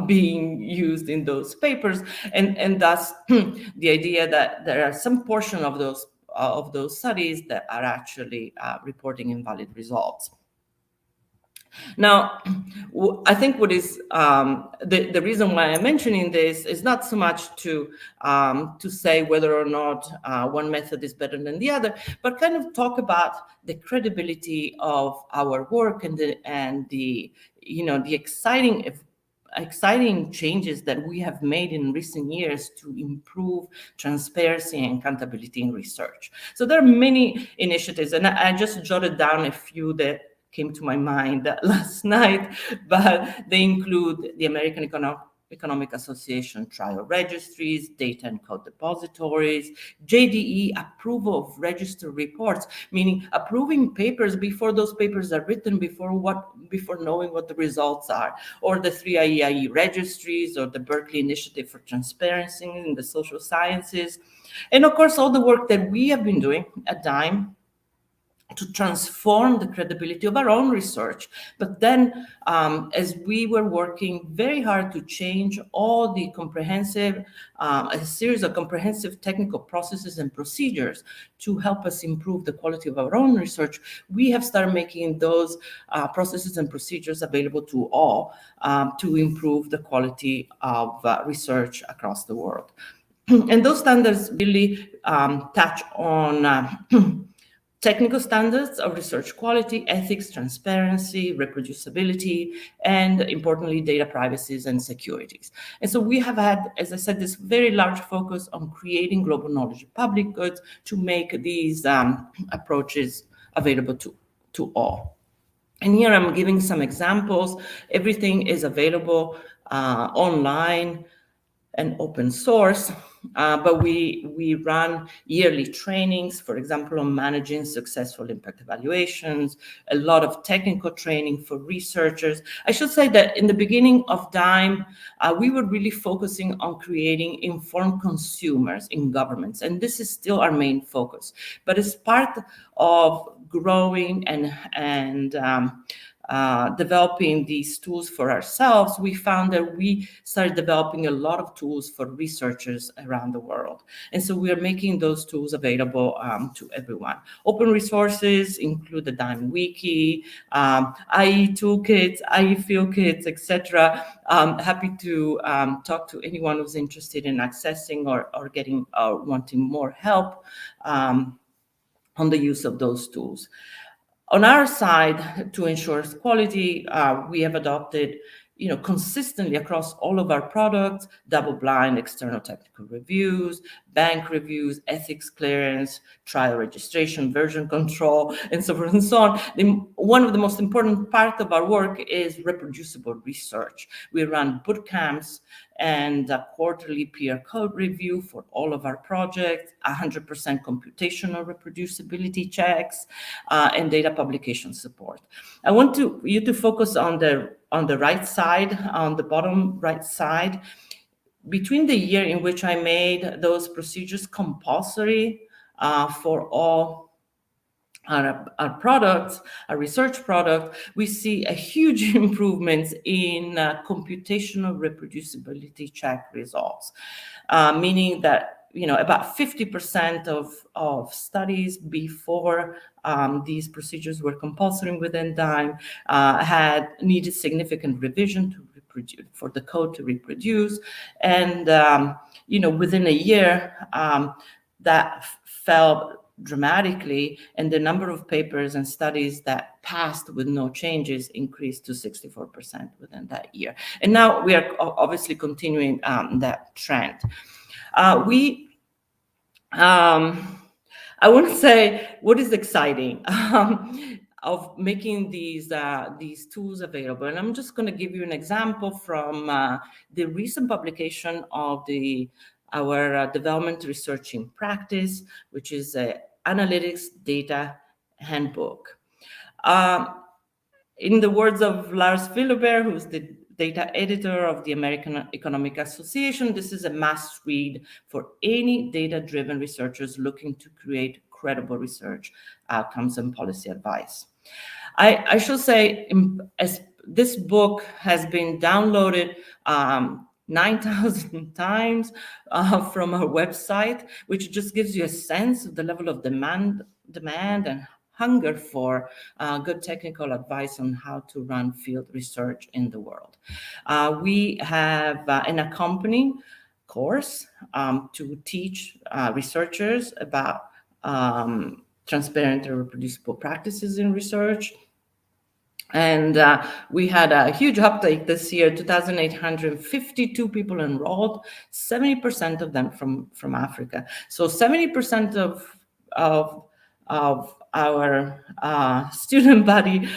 being used in those papers, and thus the idea that there are some portion of those studies that are actually reporting invalid results. Now, I think what is the reason why I'm mentioning this is not so much to say whether or not one method is better than the other, but kind of talk about the credibility of our work and the exciting changes that we have made in recent years to improve transparency and accountability in research. So there are many initiatives, and I just jotted down a few that came to my mind last night, but they include the American Economic Association trial registries, data and code depositories, JDE approval of registered reports, meaning approving papers before those papers are written, before knowing what the results are, or the 3IEIE registries, or the Berkeley Initiative for Transparency in the Social Sciences, and of course all the work that we have been doing at DIME to transform the credibility of our own research. But then as we were working very hard to change all the a series of comprehensive technical processes and procedures to help us improve the quality of our own research, we have started making those processes and procedures available to all to improve the quality of research across the world. And those standards really touch on technical standards of research quality, ethics, transparency, reproducibility, and importantly, data privacy and securities. And so we have had, as I said, this very large focus on creating global knowledge of public goods to make these approaches available to all. And here I'm giving some examples. Everything is available online and open source, but we run yearly trainings, for example, on managing successful impact evaluations, a lot of technical training for researchers. I should say that in the beginning of DIME, we were really focusing on creating informed consumers in governments, and this is still our main focus. But as part of growing and developing these tools for ourselves, we found that we started developing a lot of tools for researchers around the world. And so we are making those tools available to everyone. Open resources include the DIME Wiki, IE toolkits, IE field kits, etc. Happy to talk to anyone who's interested in accessing or getting wanting more help on the use of those tools. On our side, to ensure quality, we have adopted, consistently across all of our products, double-blind external technical reviews, bank reviews, ethics clearance, trial registration, version control, and so forth and so on. One of the most important parts of our work is reproducible research. We run boot camps and a quarterly peer code review for all of our projects, 100% computational reproducibility checks, and data publication support. I want you to focus on the right side, on the bottom right side. Between the year in which I made those procedures compulsory for all our products, our research product, we see a huge improvements in computational reproducibility check results, meaning that about 50% of studies before these procedures were compulsory within DIME had needed significant revision for the code to reproduce, and within a year that fell dramatically, and the number of papers and studies that passed with no changes increased to 64% within that year. And now we are obviously continuing that trend. I want to say what is exciting of making these tools available. And I'm just going to give you an example from the recent publication of our development research in practice, which is an analytics data handbook. In the words of Lars Philibert, who's the data editor of the American Economic Association, this is a must read for any data-driven researchers looking to create credible research outcomes and policy advice. I should say, as this book has been downloaded 9,000 times from our website, which just gives you a sense of the level of demand and hunger for good technical advice on how to run field research in the world. We have an accompanying course to teach researchers about transparent and reproducible practices in research. And we had a huge uptake this year, 2,852 people enrolled, 70% of them from Africa. So 70% of our student body,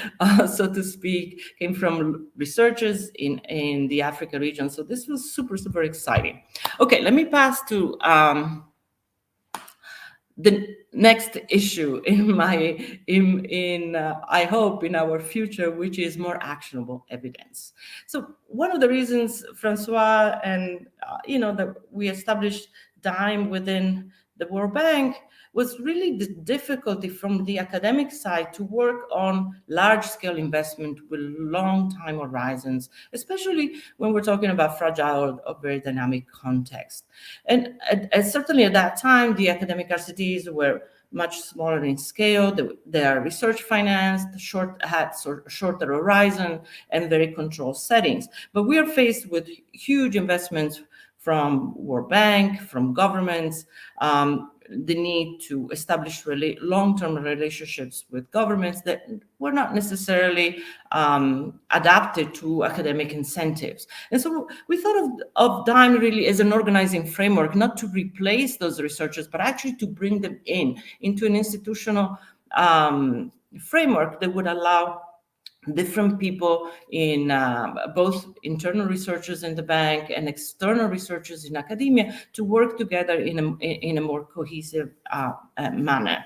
so to speak, came from researchers in the Africa region. So this was super, super exciting. Okay, let me pass to the next issue I hope in our future, which is more actionable evidence. So one of the reasons, François, and that we established DIME within the World Bank was really the difficulty from the academic side to work on large-scale investment with long time horizons, especially when we're talking about fragile or very dynamic context. And certainly at that time, the academic RCTs were much smaller in scale. They are research financed, shorter horizon, and very controlled settings. But we are faced with huge investments from World Bank, from governments, the need to establish long-term relationships with governments that were not necessarily adapted to academic incentives. And so we thought of DIME really as an organizing framework, not to replace those researchers, but actually to bring them into an institutional framework that would allow different people in both internal researchers in the bank and external researchers in academia to work together in a more cohesive manner.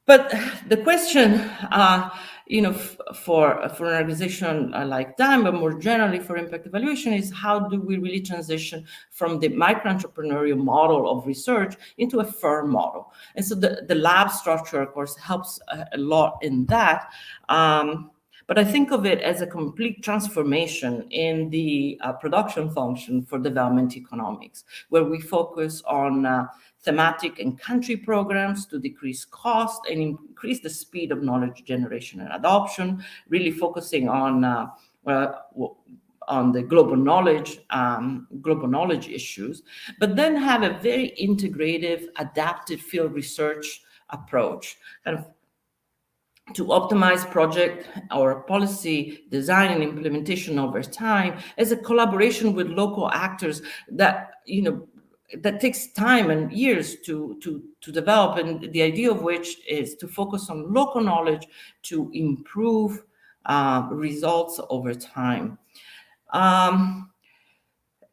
But the question, for an organization like DIME, but more generally for impact evaluation, is how do we really transition from the micro-entrepreneurial model of research into a firm model? And so the lab structure, of course, helps a lot in that. But I think of it as a complete transformation in the production function for development economics, where we focus on thematic and country programs to decrease cost and increase the speed of knowledge generation and adoption, really focusing on the global knowledge issues, but then have a very integrative, adaptive field research approach, kind of to optimize project or policy design and implementation over time as a collaboration with local actors that, that takes time and years to develop, and the idea of which is to focus on local knowledge to improve results over time.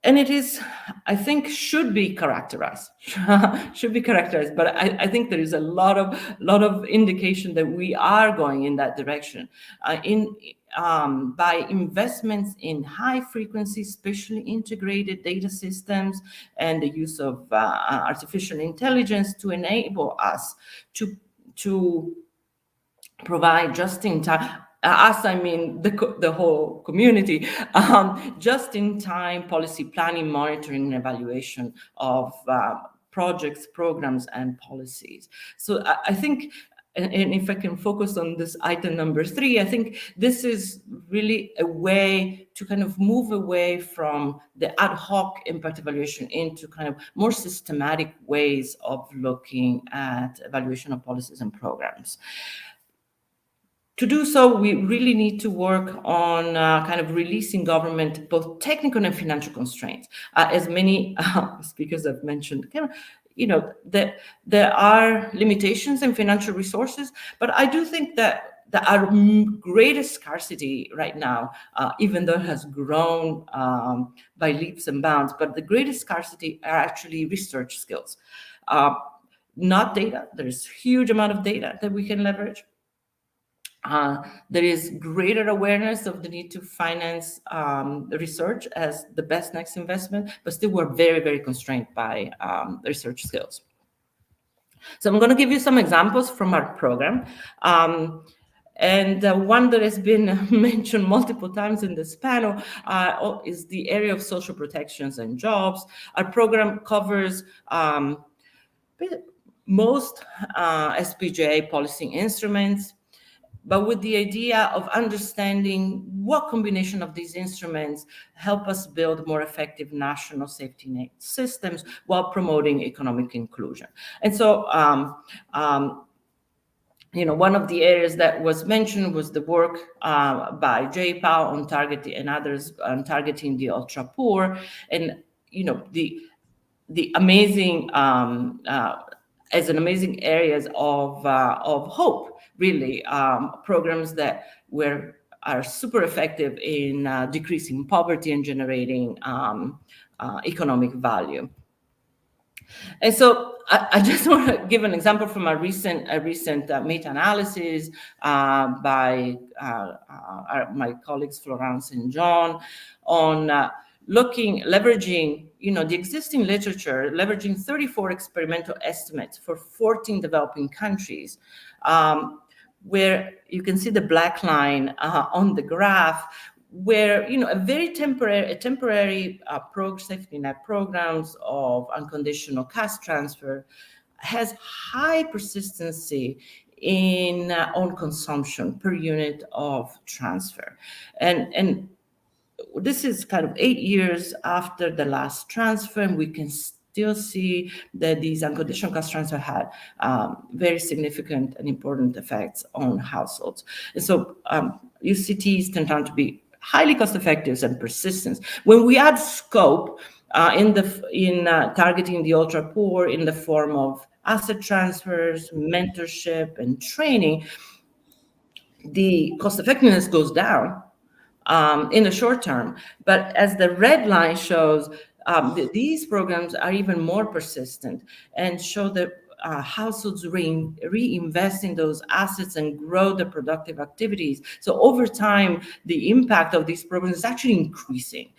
And it is, I think, should be characterized, but I think there is a lot of indication that we are going in that direction by investments in high frequency, spatially integrated data systems and the use of artificial intelligence to enable us to provide just-in-time. Us, I mean the whole community, just-in-time policy planning, monitoring, and evaluation of projects, programs, and policies. So I think, and if I can focus on this item number 3, I think this is really a way to kind of move away from the ad hoc impact evaluation into kind of more systematic ways of looking at evaluation of policies and programs. To do so, we really need to work on kind of releasing government both technical and financial constraints. As many speakers have mentioned, there are limitations in financial resources, but I do think that our greatest scarcity right now, even though it has grown by leaps and bounds, but the greatest scarcity are actually research skills, not data. There's huge amount of data that we can leverage. There is greater awareness of the need to finance research as the best next investment, but still we're very, very constrained by research skills. So I'm going to give you some examples from our program. And one that has been mentioned multiple times in this panel is the area of social protections and jobs. Our program covers most SPJ policy instruments, but with the idea of understanding what combination of these instruments help us build more effective national safety net systems while promoting economic inclusion. And so, one of the areas that was mentioned was the work by JPAL on targeting and others on targeting the ultra poor, and the amazing as an amazing areas of hope, really, programs that are super effective in decreasing poverty and generating economic value. And so I just want to give an example from a recent meta-analysis by my colleagues Florence and John on leveraging, the existing literature, leveraging 34 experimental estimates for 14 developing countries, where you can see the black line on the graph, where a very temporary safety net programs of unconditional cash transfer has high persistency in own consumption per unit of transfer, and this is kind of 8 years after the last transfer, and we can still see that these unconditional cash transfer had very significant and important effects on households. And so UCTs tend out to be highly cost-effective and persistent. When we add scope in targeting the ultra-poor in the form of asset transfers, mentorship, and training, the cost-effectiveness goes down in the short term. But as the red line shows, these programs are even more persistent and show that households reinvest in those assets and grow the productive activities. So over time, the impact of these programs is actually increasing,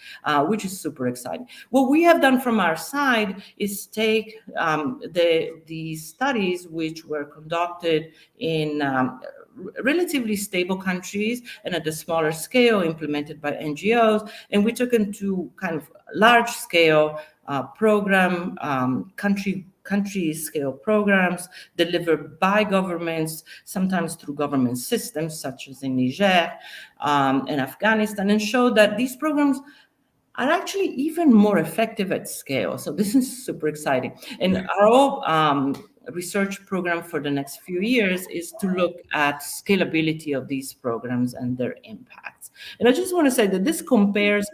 which is super exciting. What we have done from our side is take the studies which were conducted in relatively stable countries and at a smaller scale implemented by NGOs, and we took them to kind of large scale program, country scale programs delivered by governments, sometimes through government systems such as in Niger and Afghanistan, and showed that these programs are actually even more effective at scale. So this is super exciting. And our whole research program for the next few years is to look at scalability of these programs and their impacts. And I just want to say that this compares,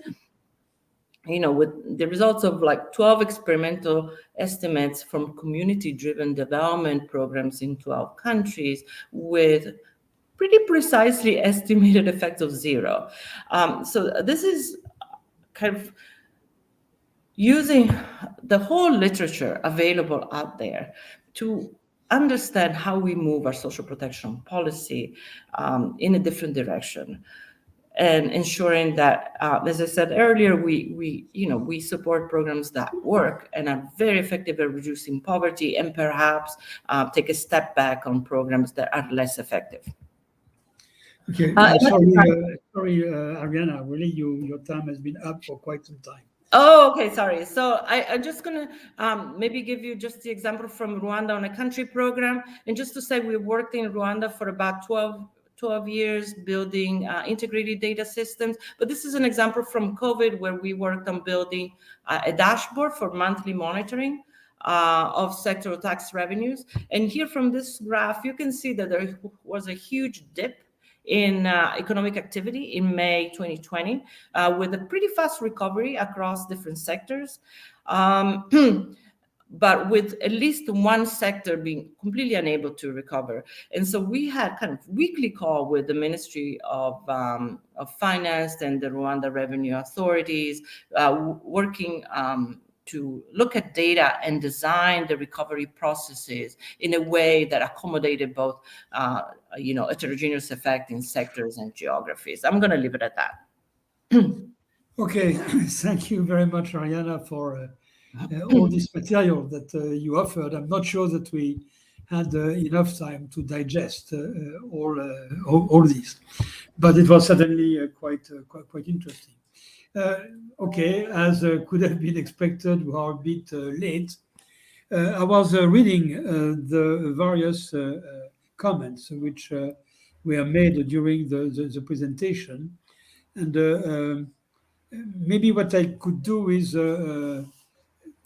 with the results of like 12 experimental estimates from community-driven development programs in 12 countries with pretty precisely estimated effects of 0. So this is kind of using the whole literature available out there to understand how we move our social protection policy in a different direction, and ensuring that, as I said earlier, we support programs that work and are very effective at reducing poverty, and perhaps take a step back on programs that are less effective. Okay, sorry, Arianna, really, your time has been up for quite some time. Oh, okay, sorry. So I'm just going to maybe give you just the example from Rwanda on a country program. And just to say, we worked in Rwanda for about 12 years building integrated data systems. But this is an example from COVID where we worked on building a dashboard for monthly monitoring of sectoral tax revenues. And here from this graph, you can see that there was a huge dip in economic activity in May 2020, with a pretty fast recovery across different sectors, but with at least one sector being completely unable to recover. And so we had kind of weekly call with the Ministry of Finance and the Rwanda Revenue Authorities, working to look at data and design the recovery processes in a way that accommodated both, heterogeneous effect in sectors and geographies. I'm going to leave it at that. Okay, thank you very much, Arianna, for all this material that you offered. I'm not sure that we had enough time to digest all this, but it was certainly quite interesting. Okay, as could have been expected, we are a bit late. I was reading the various comments which were made during the presentation, and maybe what I could do is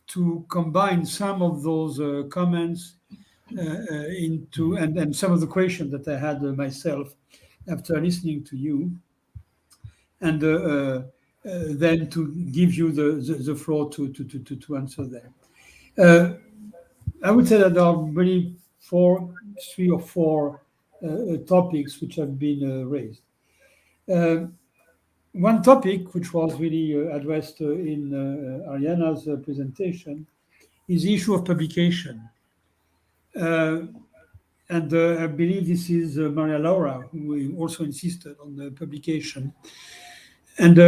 to combine some of those comments into and some of the questions that I had myself after listening to you, and then to give you the floor to answer them. I would say that there are really three or four topics which have been raised. One topic which was really addressed in Arianna's presentation is the issue of publication. And I believe this is Maria Laura, who also insisted on the publication. And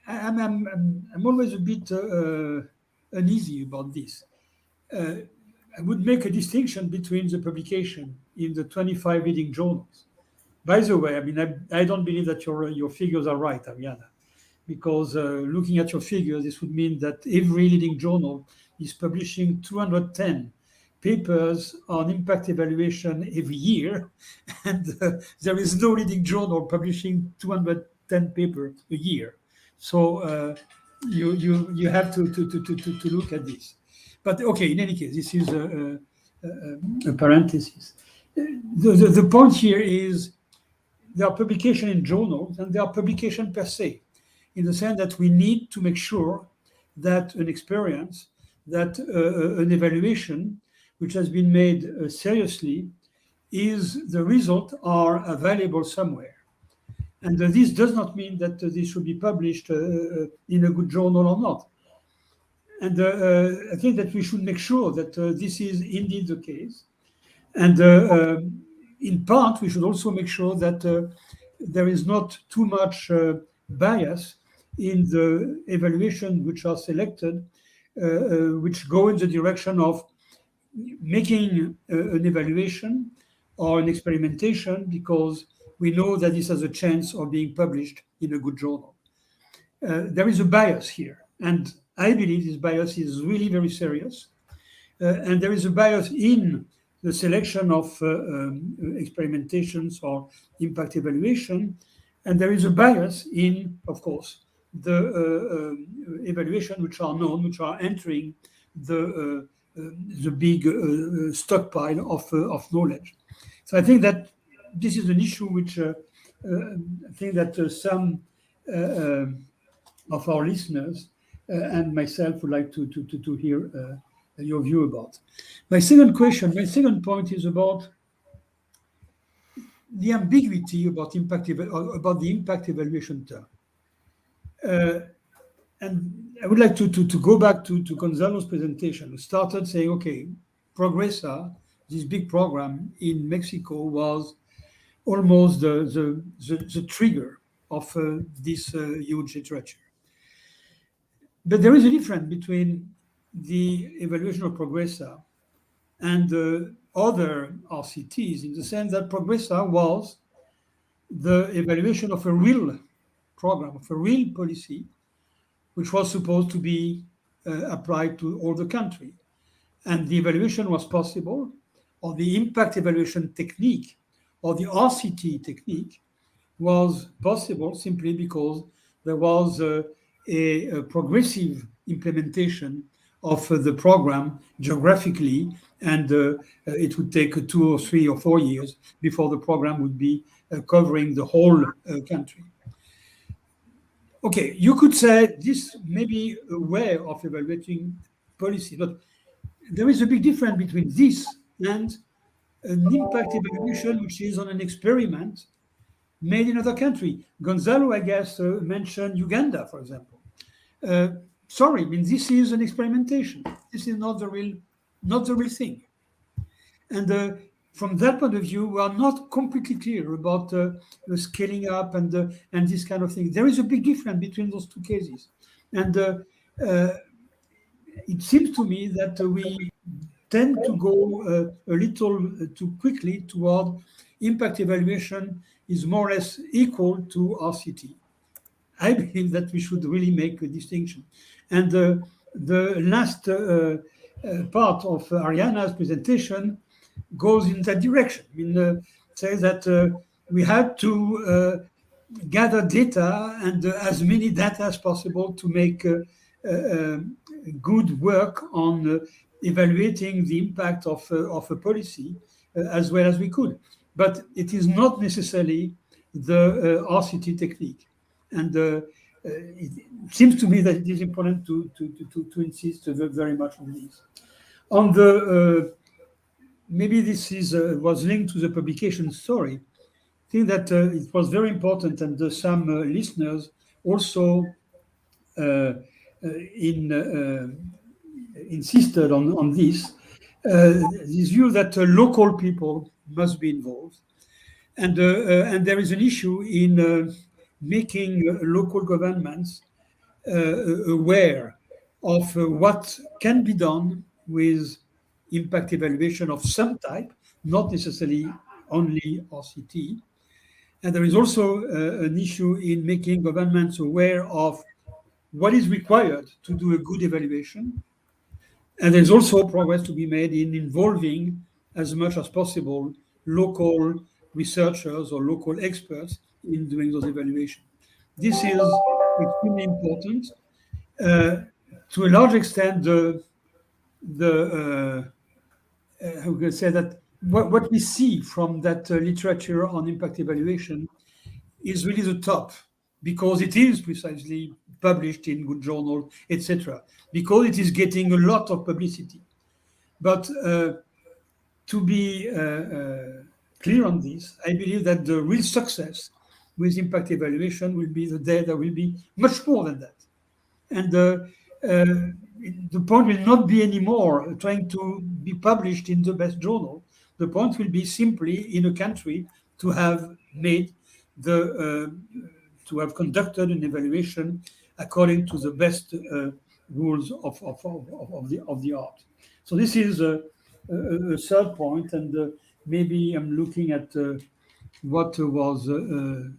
I'm always a bit uneasy about this. I would make a distinction between the publication in the 25 leading journals. By the way, I mean, I don't believe that your figures are right, Arianna, because looking at your figures, this would mean that every leading journal is publishing 210 papers on impact evaluation every year, and there is no leading journal publishing 210 papers a year. So you have to look at this. But okay, in any case, this is a parenthesis. The point here is there are publications in journals and there are publications per se, in the sense that we need to make sure that an experience, that an evaluation which has been made seriously, is the result are available somewhere. And this does not mean that this should be published in a good journal or not. And I think that we should make sure that this is indeed the case. And in part, we should also make sure that there is not too much bias in the evaluation which are selected, which go in the direction of making an evaluation or an experimentation because we know that this has a chance of being published in a good journal. There is a bias here, and I believe this bias is really very serious. And there is a bias in the selection of experimentations or impact evaluation, and there is a bias in, of course, the evaluation which are known, which are entering the big stockpile of knowledge. So I think that this is an issue which I think that some of our listeners and myself would like to hear your view about. My second point is about the ambiguity about the impact evaluation term. And I would like to go back to Gonzalo's presentation, who started saying, okay, Progresa, this big program in Mexico, was almost the trigger of this huge literature. But there is a difference between the evaluation of Progresa and other RCTs, in the sense that Progresa was the evaluation of a real program, of a real policy, which was supposed to be applied to all the country. And the evaluation was possible, or the impact evaluation technique, or the RCT technique was possible simply because there was a progressive implementation of the program geographically, and it would take 2 or 3 or 4 years before the program would be covering the whole country. Okay, you could say this may be a way of evaluating policy, but there is a big difference between this and an impact evaluation which is on an experiment made in another country. Gonzalo, I guess, mentioned Uganda, for example. Sorry, I mean, this is an experimentation. This is not the real thing. And from that point of view, we are not completely clear about scaling up and this kind of thing. There is a big difference between those two cases. And it seems to me that we tend to go a little too quickly toward impact evaluation is more or less equal to RCT. I believe that we should really make a distinction. And the last part of Arianna's presentation goes in that direction. I mean, says that we had to gather data and as many data as possible to make good work on evaluating the impact of a policy as well as we could. But it is not necessarily the RCT technique. And it seems to me that it is important to insist very much on this. On the maybe this is was linked to the publication story. I think that it was very important, and some listeners also insisted on this view that local people must be involved, and there is an issue in making local governments aware of what can be done with impact evaluation of some type, not necessarily only RCT. And there is also an issue in making governments aware of what is required to do a good evaluation. And there's also progress to be made in involving as much as possible local researchers or local experts in doing those evaluations. This is extremely important. To a large extent, how can I say that what we see from that literature on impact evaluation is really the top, because it is precisely published in good journal, etc., because it is getting a lot of publicity. But to be clear on this, I believe that the real success with impact evaluation will be the day there will be much more than that. And the point will not be anymore trying to be published in the best journal. The point will be simply in a country to have made to have conducted an evaluation according to the best rules of the art. So this is a third point, and maybe I'm looking at what was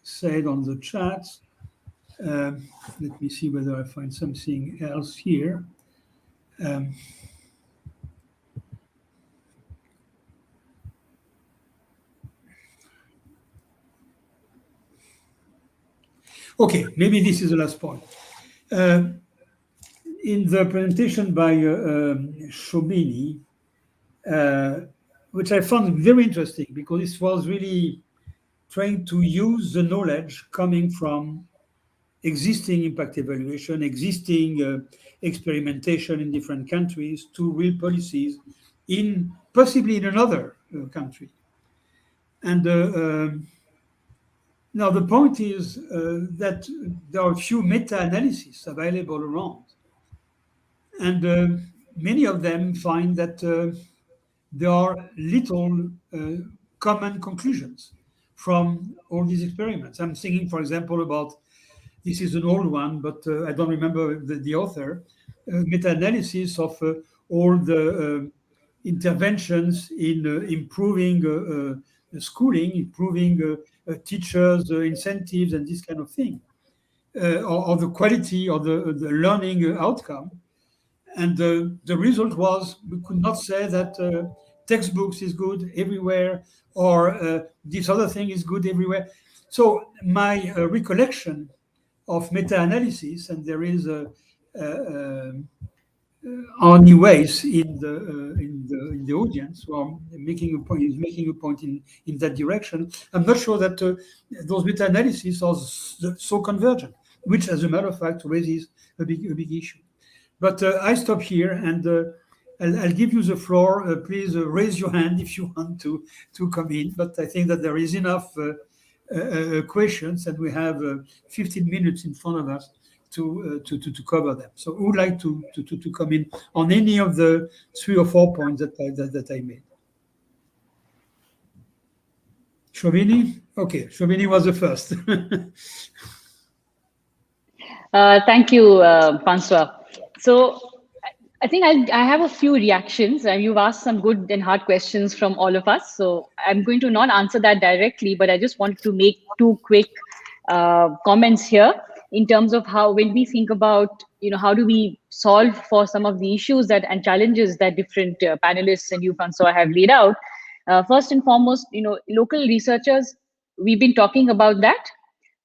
said on the chat. Let me see whether I find something else here. Okay, maybe this is the last point. In the presentation by Shobhini, which I found very interesting, because this was really trying to use the knowledge coming from existing impact evaluation, existing experimentation in different countries to real policies in possibly in another country. And now the point is that there are a few meta-analyses available around, and many of them find that there are little common conclusions from all these experiments. I'm thinking, for example, about, this is an old one, but I don't remember the author, meta-analysis of all the interventions in improving schooling, improving teachers' incentives and this kind of thing, or the quality or the learning outcome. And the result was, we could not say that textbooks is good everywhere, or this other thing is good everywhere. So my recollection of meta-analysis, and there is only ways in the audience who are making a point, is making a point in that direction. I'm not sure that those meta-analyses are so convergent, which, as a matter of fact, raises a big issue. But I stop here, and I'll give you the floor. Please raise your hand if you want to come in. But I think that there is enough questions, and we have 15 minutes in front of us to cover them. So who would like to come in on any of the 3 or 4 points that I made? Shobhini? Okay, Shobhini was the first. Thank you, François. So I think I have a few reactions. You've asked some good and hard questions from all of us. So I'm going to not answer that directly, but I just wanted to make 2 quick comments here in terms of how, when we think about, how do we solve for some of the issues and challenges that different panelists and you, François, have laid out. First and foremost, local researchers, we've been talking about that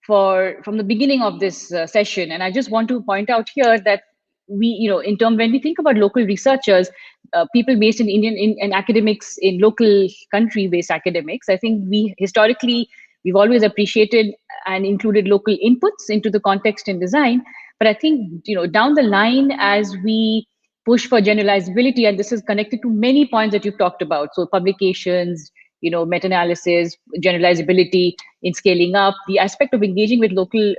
from the beginning of this session. And I just want to point out here that we, when we think about local researchers, people based in in academics, in local country-based academics, I think we've always appreciated and included local inputs into the context and design. But I think, down the line, as we push for generalizability, and this is connected to many points that you've talked about. So publications, meta-analysis, generalizability in scaling up, the aspect of engaging with local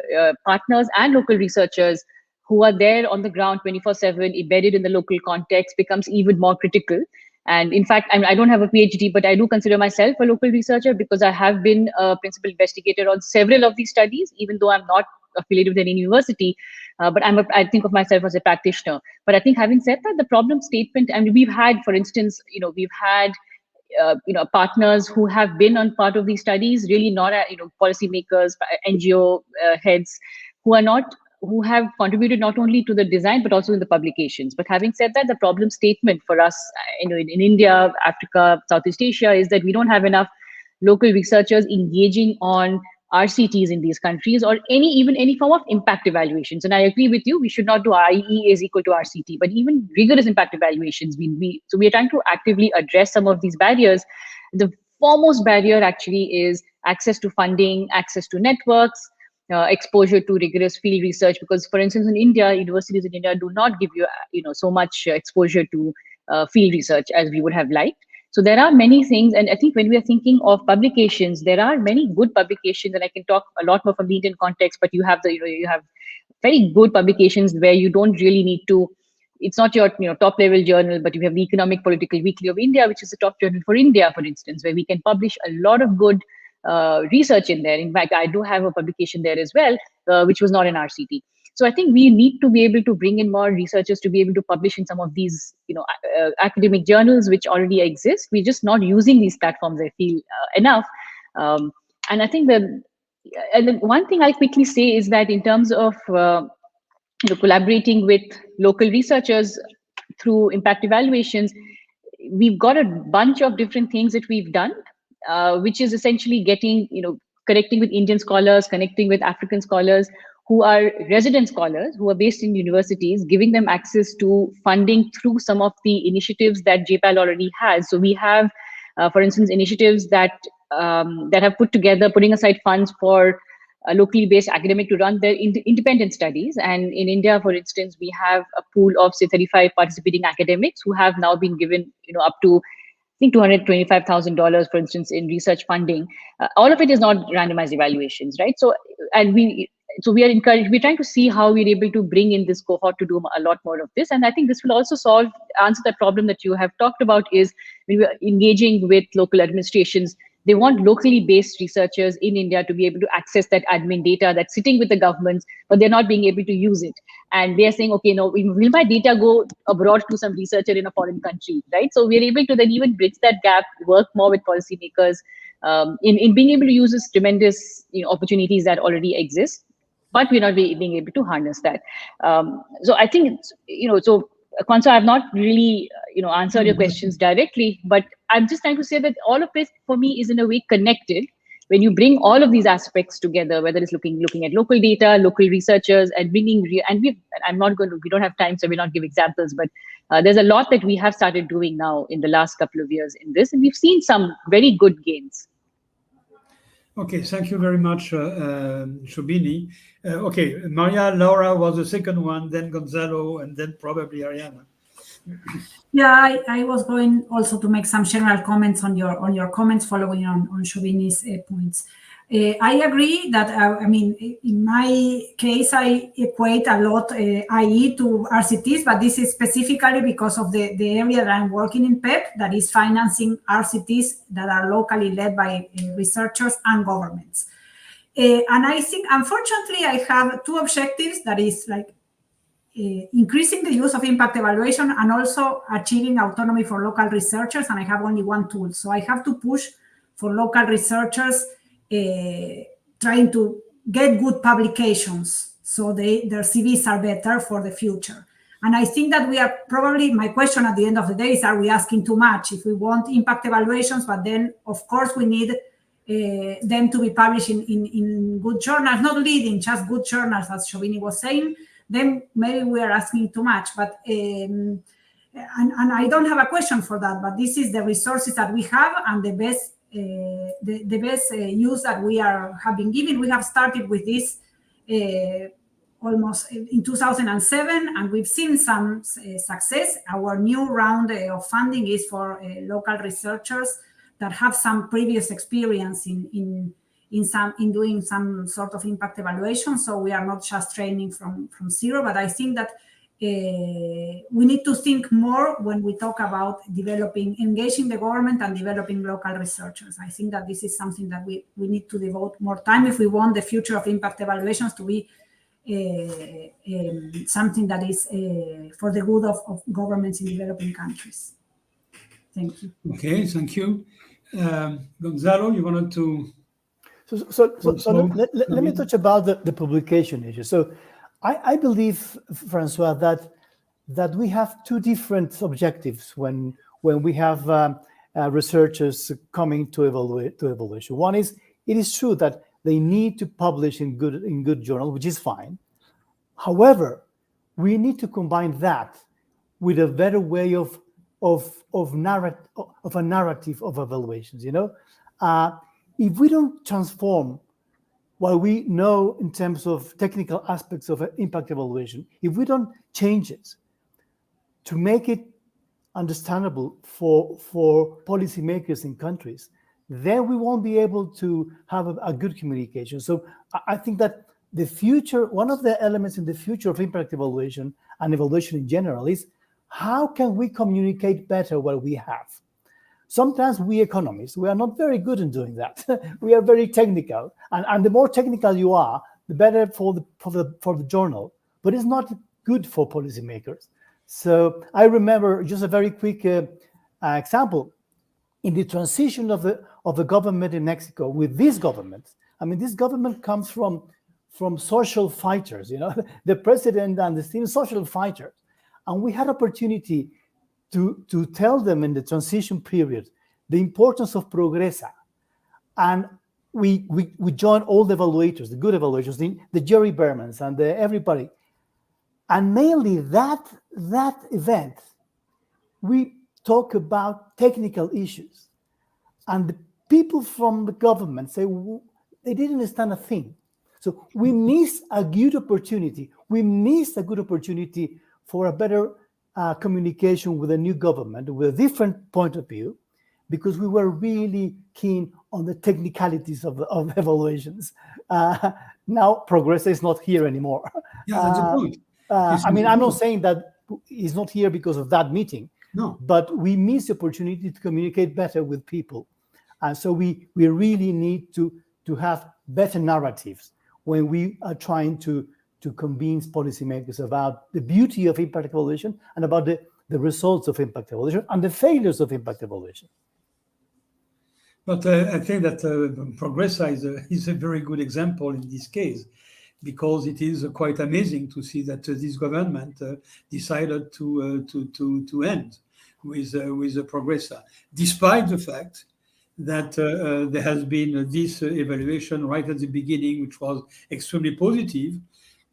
partners and local researchers who are there on the ground 24/7, embedded in the local context, becomes even more critical. And in fact, I don't have a PhD, but I do consider myself a local researcher because I have been a principal investigator on several of these studies, even though I'm not affiliated with any university. But I think of myself as a practitioner. But I think, having said that, the problem statement, and we've had, for instance, we've had partners who have been on part of these studies, really not policymakers, NGO heads, who have contributed not only to the design but also in the publications. But having said that, the problem statement for us, in India, Africa, Southeast Asia, is that we don't have enough local researchers engaging on RCTs in these countries, or even any form of impact evaluations. And I agree with you, we should not do IE is equal to RCT, but even rigorous impact evaluations. So we are trying to actively address some of these barriers. The foremost barrier actually is access to funding, access to networks, exposure to rigorous field research. Because, for instance, in India, universities in India do not give you, so much exposure to field research as we would have liked. So there are many things, and I think when we are thinking of publications, there are many good publications, and I can talk a lot more from the Indian context. But you have you have very good publications where you don't really need to. It's not your top level journal, but you have the Economic Political Weekly of India, which is the top journal for India, for instance, where we can publish a lot of good research in there. In fact, I do have a publication there as well, which was not an RCT. So I think we need to be able to bring in more researchers to be able to publish in some of these, academic journals which already exist. We're just not using these platforms, I feel, enough. And I think and the one thing I'll quickly say is that in terms of collaborating with local researchers through impact evaluations, we've got a bunch of different things that we've done, which is essentially connecting with Indian scholars, connecting with African scholars who are resident scholars, who are based in universities, giving them access to funding through some of the initiatives that JPAL already has. So we have, for instance, initiatives that have putting aside funds for a locally based academic to run their independent studies. And in India, for instance, we have a pool of, say, 35 participating academics who have now been given, up to, I think, $225,000, for instance, in research funding. All of it is not randomized evaluations, right? So we are encouraged. We're trying to see how we're able to bring in this cohort to do a lot more of this. And I think this will also answer that problem that you have talked about, is when we're engaging with local administrations, they want locally based researchers in India to be able to access that admin data that's sitting with the governments, but they're not being able to use it. And they're saying, okay, no, will my data go abroad to some researcher in a foreign country, right? So we're able to then even bridge that gap, work more with policymakers in being able to use this tremendous opportunities that already exist, but we're not being able to harness that. So I think, so François, I've not really, answered your questions directly, but I'm just trying to say that all of this for me is in a way connected. When you bring all of these aspects together, whether it's looking at local data, local researchers, and we don't have time, so we'll not give examples, but there's a lot that we have started doing now in the last couple of years in this, and we've seen some very good gains. Okay, thank you very much, Shobhini. Okay, Maria Laura was the second one, then Gonzalo, and then probably Arianna. Yeah, I was going also to make some general comments on your comments following on Shobhini's points. I agree that, in my case, I equate a lot IE to RCTs, but this is specifically because of the area that I'm working in PEP, that is financing RCTs that are locally led by researchers and governments. And I think, unfortunately, I have two objectives, that is increasing the use of impact evaluation and also achieving autonomy for local researchers, and I have only one tool. So I have to push for local researchers trying to get good publications so their CVs are better for the future. And I think that we are probably, my question at the end of the day is, are we asking too much? If we want impact evaluations, but then of course we need them to be published in good journals, not leading, just good journals, as Shobhini was saying, then maybe we are asking too much. But and I don't have a question for that, but this is the resources that we have and the best use that we have been given. We have started with this almost in 2007, and we've seen some success. Our new round of funding is for local researchers that have some previous experience in doing some sort of impact evaluation. So we are not just training from zero, but I think that we need to think more when we talk about engaging the government and developing local researchers. I think that this is something that we need to devote more time if we want the future of impact evaluations to be something that is for the good of governments in developing countries. Thank you. Okay, thank you. Gonzalo, you wanted to... So let me touch about the publication issue. So I believe, François, that we have two different objectives when we have researchers coming to evaluation. One is, it is true that they need to publish in good journal, which is fine. However, we need to combine that with a better way of a narrative of evaluations. If we don't transform what we know in terms of technical aspects of impact evaluation, if we don't change it to make it understandable for policymakers in countries, then we won't be able to have a good communication. So I think that the future, one of the elements in the future of impact evaluation and evaluation in general is, how can we communicate better what we have? Sometimes we economists, we are not very good in doing that. We are very technical, and the more technical you are, the better for the journal. But it's not good for policymakers. So I remember just a very quick example in the transition of the government in Mexico with this government. I mean, this government comes from social fighters. The president and the team, social fighters, and we had opportunity to tell them in the transition period the importance of Progresa. And we joined all the evaluators, the good evaluators, the Jerry Bermans and everybody. And mainly that event, we talk about technical issues. And the people from the government say they didn't understand a thing. So we missed a good opportunity. We missed a good opportunity for a better communication with a new government with a different point of view, because we were really keen on the technicalities of evaluations. Now Progresa is not here anymore. Yeah, that's the point. I'm not saying that he's not here because of that meeting. No, but we miss the opportunity to communicate better with people, and so we really need to have better narratives when we are trying to convince policymakers about the beauty of impact evaluation and about the results of impact evaluation and the failures of impact evaluation. But I think that Progresa is a very good example in this case, because it is quite amazing to see that this government decided to end with Progresa, despite the fact that there has been this evaluation right at the beginning, which was extremely positive.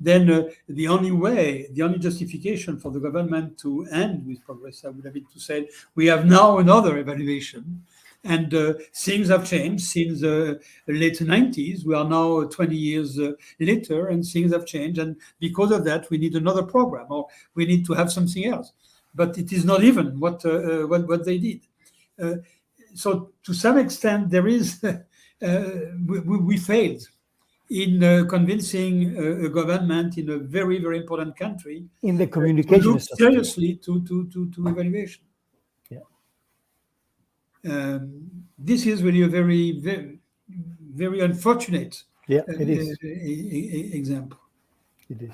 Then the only justification for the government to end with Progresa would have been to say, we have now another evaluation, and things have changed since the late 90s. We are now 20 years later, and things have changed, and because of that, we need another program, or we need to have something else. But it is not even what they did. So to some extent, there is we failed in convincing a government in a very, very important country in the communication to look seriously to evaluation. Yeah. This is really a very, very, very unfortunate it is. Example. It is.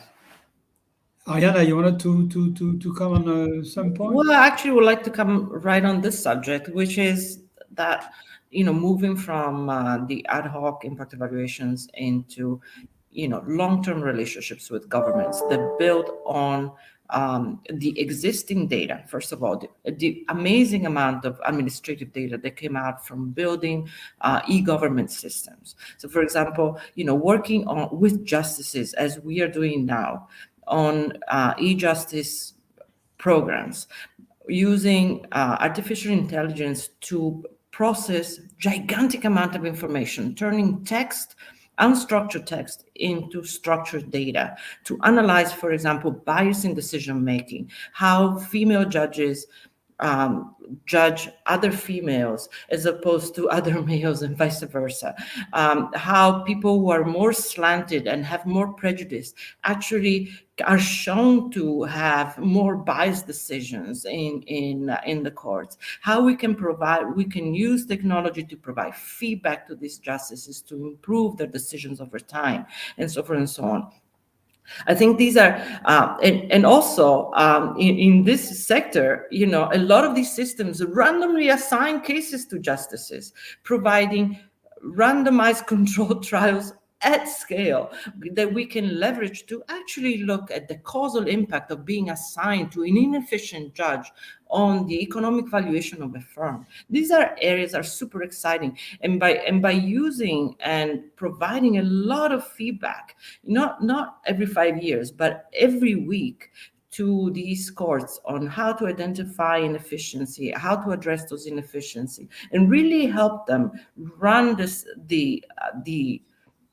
Arianna, you wanted to come on some point? Well, I actually would like to come right on this subject, which is that, moving from the ad hoc impact evaluations into, long-term relationships with governments that build on the existing data. First of all, the amazing amount of administrative data that came out from building e-government systems. So, for example, working with justices, as we are doing now, on e-justice programs, using artificial intelligence to process gigantic amount of information, turning text unstructured text into structured data to analyze, for example, bias in decision making, how female judges judge other females as opposed to other males and vice versa, how people who are more slanted and have more prejudice actually are shown to have more biased decisions in the courts, how we can use technology to provide feedback to these justices to improve their decisions over time, and so forth and so on. I think these are, and also in this sector, a lot of these systems randomly assign cases to justices, providing randomized controlled trials at scale that we can leverage to actually look at the causal impact of being assigned to an inefficient judge on the economic valuation of a firm. These areas are super exciting, and by using and providing a lot of feedback, not every 5 years, but every week, to these courts on how to identify inefficiency, how to address those inefficiencies, and really help them run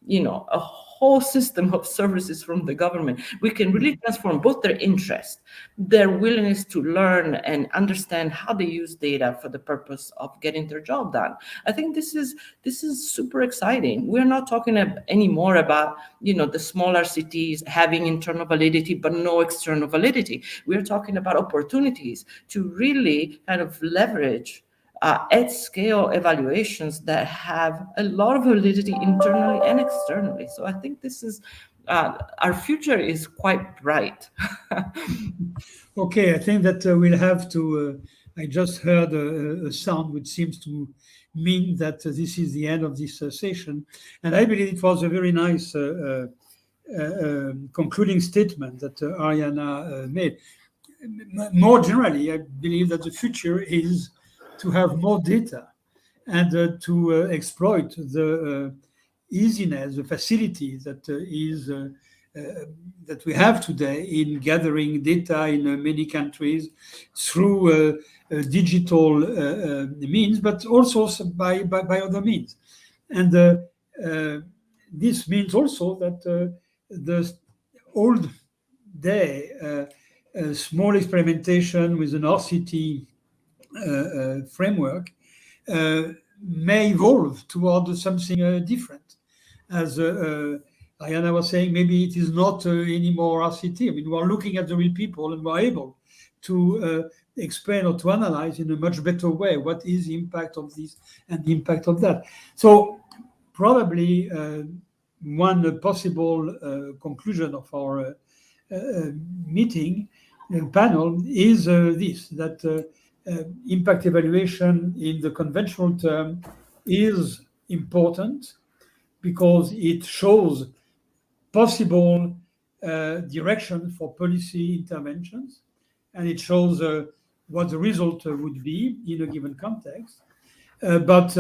a whole system of services from the government, we can really transform both their interest, their willingness to learn and understand how they use data for the purpose of getting their job done. I think this is super exciting. We're not talking anymore about, the smaller cities having internal validity but no external validity. We're talking about opportunities to really kind of leverage at scale evaluations that have a lot of validity internally and externally. So I think this is our future is quite bright. Okay, I think that we'll have to. I just heard a sound which seems to mean that this is the end of this session, and I believe it was a very nice concluding statement that Arianna made. More generally, I believe that the future is to have more data and to exploit the easiness, the facility that that we have today in gathering data in many countries through digital means, but also by other means. And this means also that the old day small experimentation with an RCT framework may evolve toward something different. As Arianna was saying, maybe it is not anymore RCT. I mean, we are looking at the real people and we're able to explain or to analyze in a much better way what is the impact of this and the impact of that. So probably one possible conclusion of our meeting panel is this, that impact evaluation in the conventional term is important because it shows possible direction for policy interventions, and it shows what the result would be in a given context. But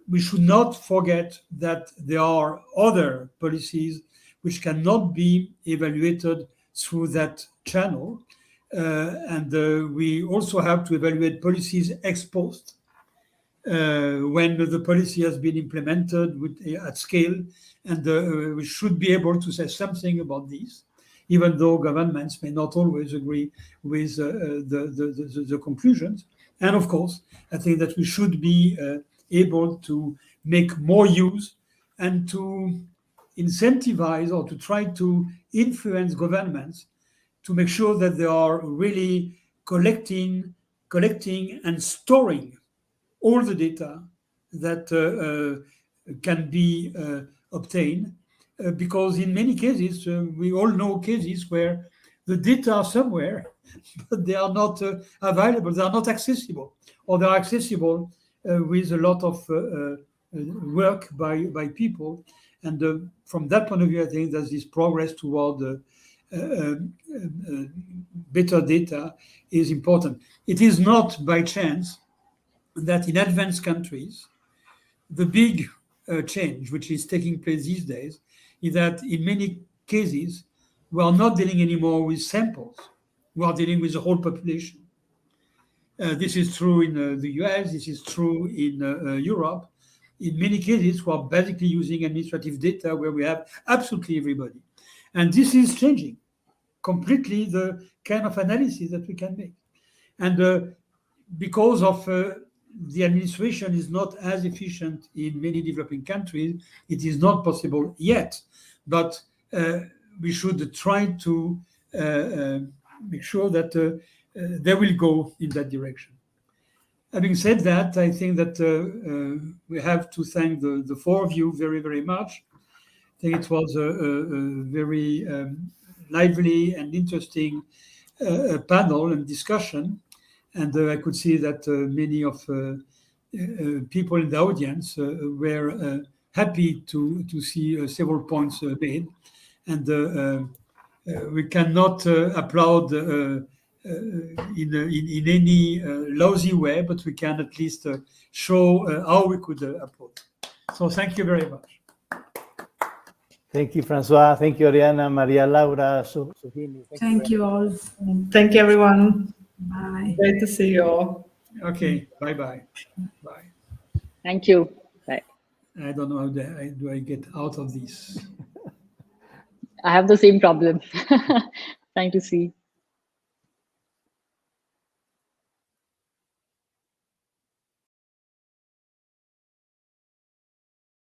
we should not forget that there are other policies which cannot be evaluated through that channel. And we also have to evaluate policies ex post when the policy has been implemented at scale, and we should be able to say something about this, even though governments may not always agree with the conclusions. And of course, I think that we should be able to make more use and to incentivize or to try to influence governments to make sure that they are really collecting and storing all the data that can be obtained. Because in many cases, we all know cases where the data are somewhere, but they are not available, they are not accessible, or they are accessible with a lot of work by people. And from that point of view, I think that this progress toward better data is important. It is not by chance that in advanced countries, the big change which is taking place these days is that in many cases, we are not dealing anymore with samples. We are dealing with the whole population. This is true in the US, this is true in Europe. in many cases, we are basically using administrative data where we have absolutely everybody. And this is changing completely the kind of analysis that we can make. And because of the administration is not as efficient in many developing countries, it is not possible yet. But we should try to make sure that they will go in that direction. Having said that, I think that we have to thank the four of you very, very much. I think it was a very lively and interesting panel and discussion. And I could see that many of people in the audience were happy to see several points made. And we cannot applaud in any lousy way, but we can at least show how we could approach. So thank you very much. Thank you, François. Thank you, Arianna, Maria Laura, Shobhini. Thank you all. Thank you, everyone. Bye. Great to see you all. Okay, bye-bye. Bye. Thank you. Bye. I don't know how do I get out of this. I have the same problem. Trying to see.